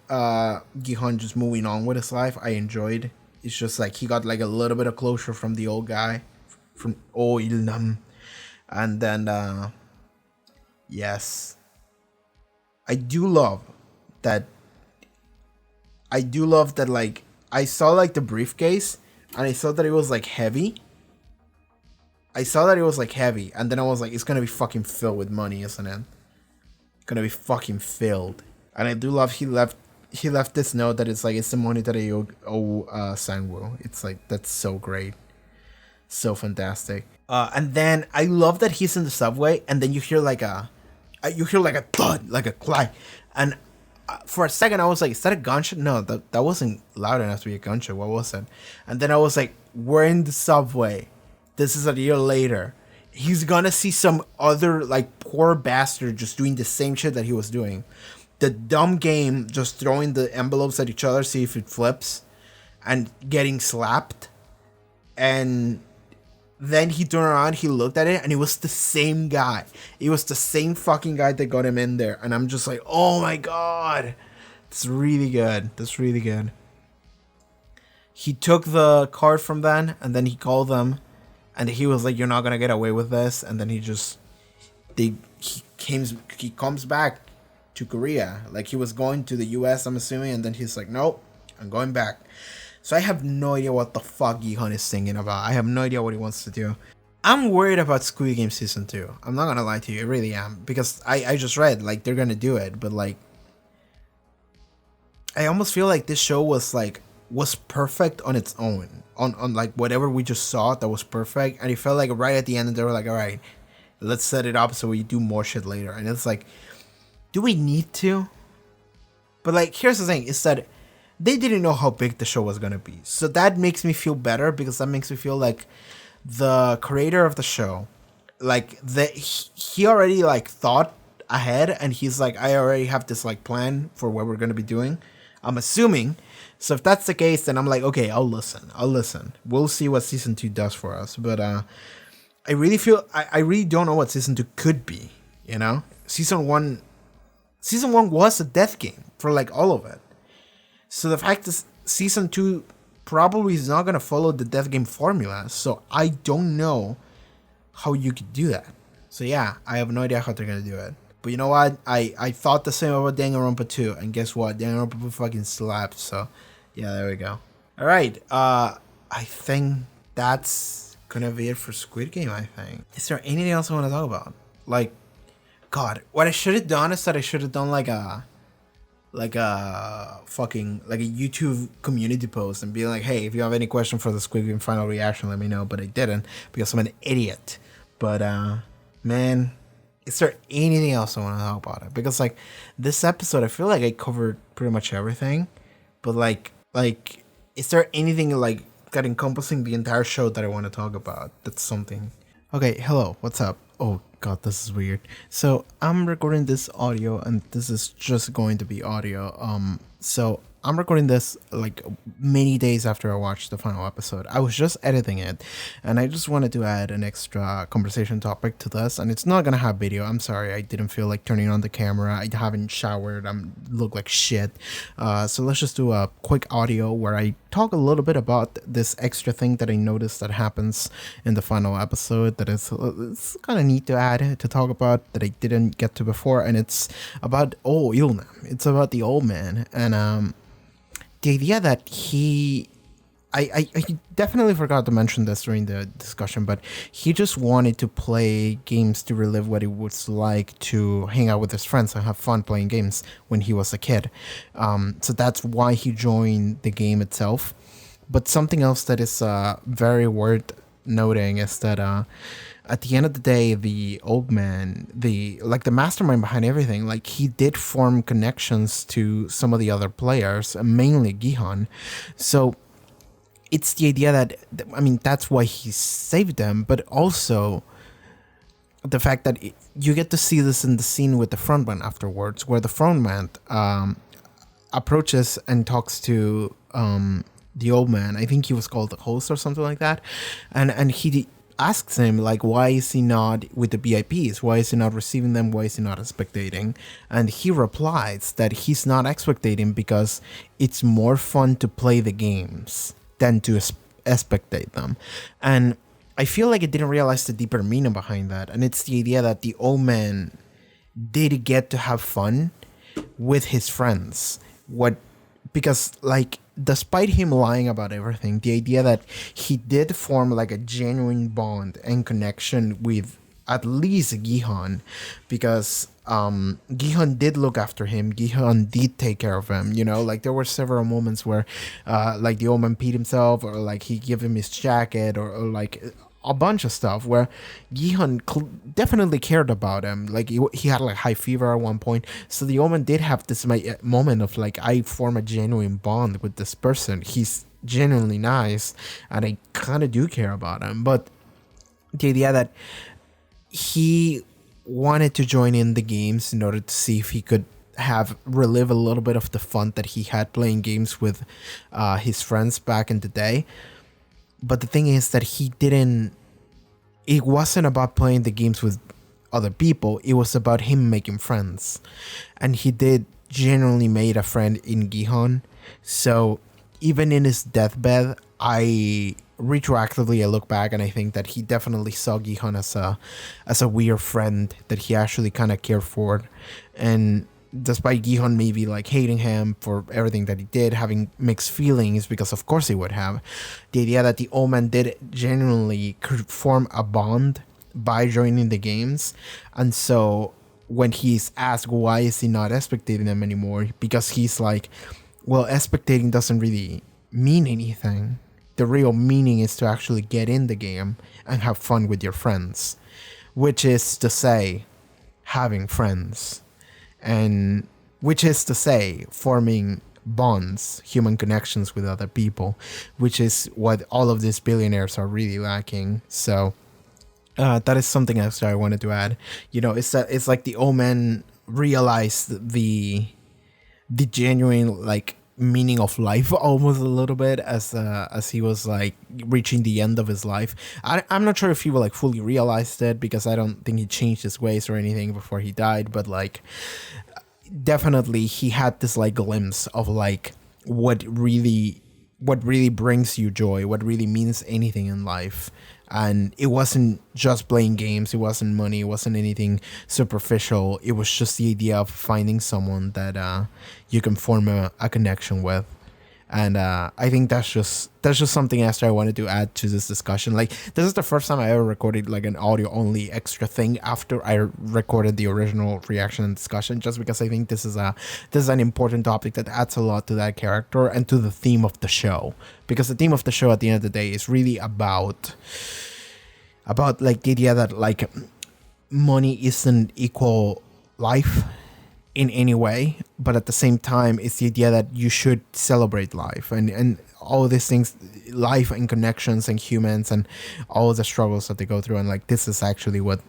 Gi-hun just moving on with his life, I enjoyed. It's just like he got like a little bit of closure from the old guy, from Il-nam. And then yes. I do love that, like, I saw, like, the briefcase, and I saw that it was, like, heavy. And then I was like, it's gonna be fucking filled with money, isn't it? It's gonna be fucking filled. And I do love he left this note that it's, like, it's the money that I owe Sang-woo. It's, like, that's so great. So fantastic. And then I love that he's in the subway, and then you hear, like, a thud, like a clack. And for a second I was like, is that a gunshot? No, that wasn't loud enough to be a gunshot. What was it? And then I was like, we're in the subway. This is a year later. He's gonna see some other like poor bastard just doing the same shit that he was doing. The dumb game, just throwing the envelopes at each other, see if it flips, and getting slapped. And then he turned around, he looked at it, and it was the same guy. It was the same fucking guy that got him in there. And I'm just like, oh my god. That's really good. That's really good. He took the card from them, and then he called them. And he was like, you're not going to get away with this. And then he comes back to Korea. Like, he was going to the US, I'm assuming. And then he's like, nope, I'm going back. So I have no idea what the fuck Gi-hun is thinking about. I have no idea what he wants to do. I'm worried about Squid Game Season 2. I'm not going to lie to you. I really am. Because I just read, like, they're going to do it. But, like, I almost feel like this show was perfect on its own. On like, whatever we just saw, that was perfect. And it felt like right at the end, they were like, all right, let's set it up so we do more shit later. And it's like, do we need to? But, like, here's the thing. Is that they didn't know how big the show was going to be. So that makes me feel better, because that makes me feel like the creator of the show, like, he already, like, thought ahead. And he's like, I already have this, like, plan for what we're going to be doing. I'm assuming. So if that's the case, then I'm like, okay, I'll listen. We'll see what Season 2 does for us. But I really feel, I really don't know what Season 2 could be, you know? Season 1 was a death game for, like, all of it. So the fact is, Season 2 probably is not going to follow the death game formula. So I don't know how you could do that. So yeah, I have no idea how they're going to do it. But you know what? I thought the same about Danganronpa 2. And guess what? Danganronpa fucking slapped. So yeah, there we go. All right. I think that's going to be it for Squid Game, I think. Is there anything else I want to talk about? Like, God, what I should have done is that I should have done like a YouTube community post and be like, hey, if you have any question for the Squid Game final reaction, let me know. But I didn't, because I'm an idiot. But man, is there anything else I want to talk about it? Because, like, this episode, I feel like I covered pretty much everything. But like, is there anything like that encompassing the entire show that I want to talk about? That's something. Okay, hello, what's up? Oh god, this is weird. So I'm recording this audio, and this is just going to be audio. So I'm recording this like many days after I watched the final episode. I was just editing it, and I just wanted to add an extra conversation topic to this, and it's not gonna have video. I'm sorry, I didn't feel like turning on the camera. I haven't showered. I look like shit. So let's just do a quick audio where I talk a little bit about this extra thing that I noticed that happens in the final episode that it's kind of neat to add to talk about that I didn't get to before, and it's about Il-nam. It's about the old man, and the idea that I definitely forgot to mention this during the discussion, but he just wanted to play games to relive what it was like to hang out with his friends and have fun playing games when he was a kid. So that's why he joined the game itself. But something else that is very worth noting is that at the end of the day, the old man, the mastermind behind everything, like, he did form connections to some of the other players, mainly Gi-hun. So it's the idea that, I mean, that's why he saved them, but also the fact that you get to see this in the scene with the frontman afterwards, where the frontman approaches and talks to the old man. I think he was called the host or something like that, and he asks him, like, why is he not with the VIPs? Why is he not receiving them? Why is he not spectating? And he replies that he's not spectating because it's more fun to play the games than to spectate them. And I feel like I didn't realize the deeper meaning behind that. And it's the idea that the old man did get to have fun with his friends. Because, like, despite him lying about everything, the idea that he did form like a genuine bond and connection with at least Gi-hun, because Gi-hun did look after him. Gi-hun did take care of him, you know, like there were several moments where like the old man peed himself, or like he gave him his jacket, or like a bunch of stuff where Gi-hun definitely cared about him. Like he had like high fever at one point, so the Omen did have this moment of like, I form a genuine bond with this person. He's genuinely nice, and I kind of do care about him. But the idea that he wanted to join in the games in order to see if he could relive a little bit of the fun that he had playing games with his friends back in the day. But the thing is that it wasn't about playing the games with other people. It was about him making friends. And he did genuinely made a friend in Gi-hun. So even in his deathbed, I look back and I think that he definitely saw Gi-hun as a weird friend that he actually kind of cared for. And despite Gi-hun maybe like hating him for everything that he did, having mixed feelings, because of course he would have, the idea that the Omen did genuinely form a bond by joining the games. And so when he's asked why is he not spectating them anymore, because he's like, well, spectating doesn't really mean anything. The real meaning is to actually get in the game and have fun with your friends, which is to say having friends. And which is to say forming bonds, human connections with other people, which is what all of these billionaires are really lacking. So that is something else that I wanted to add. You know, it's like the Omen realized the genuine like meaning of life almost a little bit as he was like reaching the end of his life. I'm not sure if he will like fully realized it, because I don't think he changed his ways or anything before he died, but like definitely he had this like glimpse of like what really brings you joy, what really means anything in life. And it wasn't just playing games, it wasn't money, it wasn't anything superficial. It was just the idea of finding someone that you can form a connection with. And I think that's just something else I wanted to add to this discussion. Like, this is the first time I ever recorded like an audio only extra thing after I recorded the original reaction and discussion, just because I think this is an important topic that adds a lot to that character and to the theme of the show. Because the theme of the show at the end of the day is really about like the idea that like money isn't equal life in any way, but at the same time it's the idea that you should celebrate life and all these things, life and connections and humans and all the struggles that they go through, and like this is actually what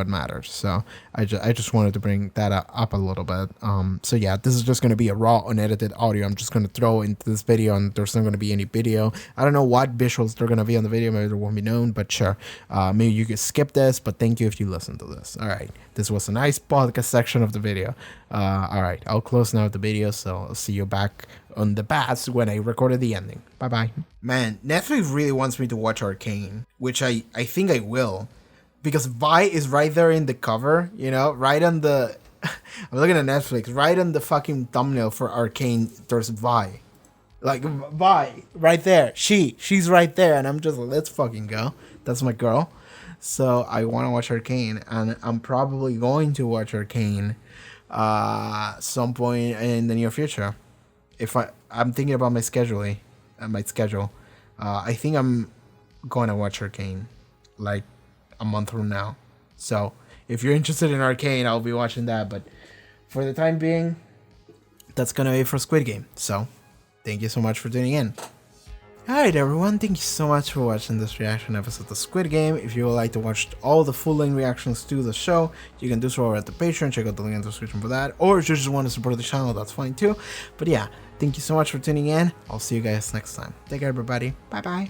matters. So I just wanted to bring that up a little bit. So yeah, this is just going to be a raw unedited audio I'm just going to throw into this video, and there's not going to be any video. I don't know what visuals they're going to be on the video, maybe there won't be known, but sure, maybe you could skip this, but thank you if you listen to this. All right, this was a nice podcast section of the video. All right, I'll close now the video, so I'll see you back on the bats when I recorded the ending. Bye bye. Man, Netflix really wants me to watch Arcane, which I think I will. Because Vi is right there in the cover, you know, right on the... I'm looking at Netflix, right on the fucking thumbnail for Arcane, there's Vi. Like, Vi, right there. She's right there, and I'm just like, let's fucking go. That's my girl. So I want to watch Arcane, and I'm probably going to watch Arcane some point in the near future. If I'm thinking about my schedule. I think I'm going to watch Arcane, like, a month from now. So if you're interested in Arcane, I'll be watching that. But for the time being, that's gonna be for Squid Game. So thank you so much for tuning in. Alright everyone, thank you so much for watching this reaction episode of Squid Game. If you would like to watch all the full-length reactions to the show, you can do so over at the Patreon. Check out the link in the description for that. Or if you just want to support the channel, that's fine too. But yeah, thank you so much for tuning in. I'll see you guys next time. Take care everybody. Bye bye.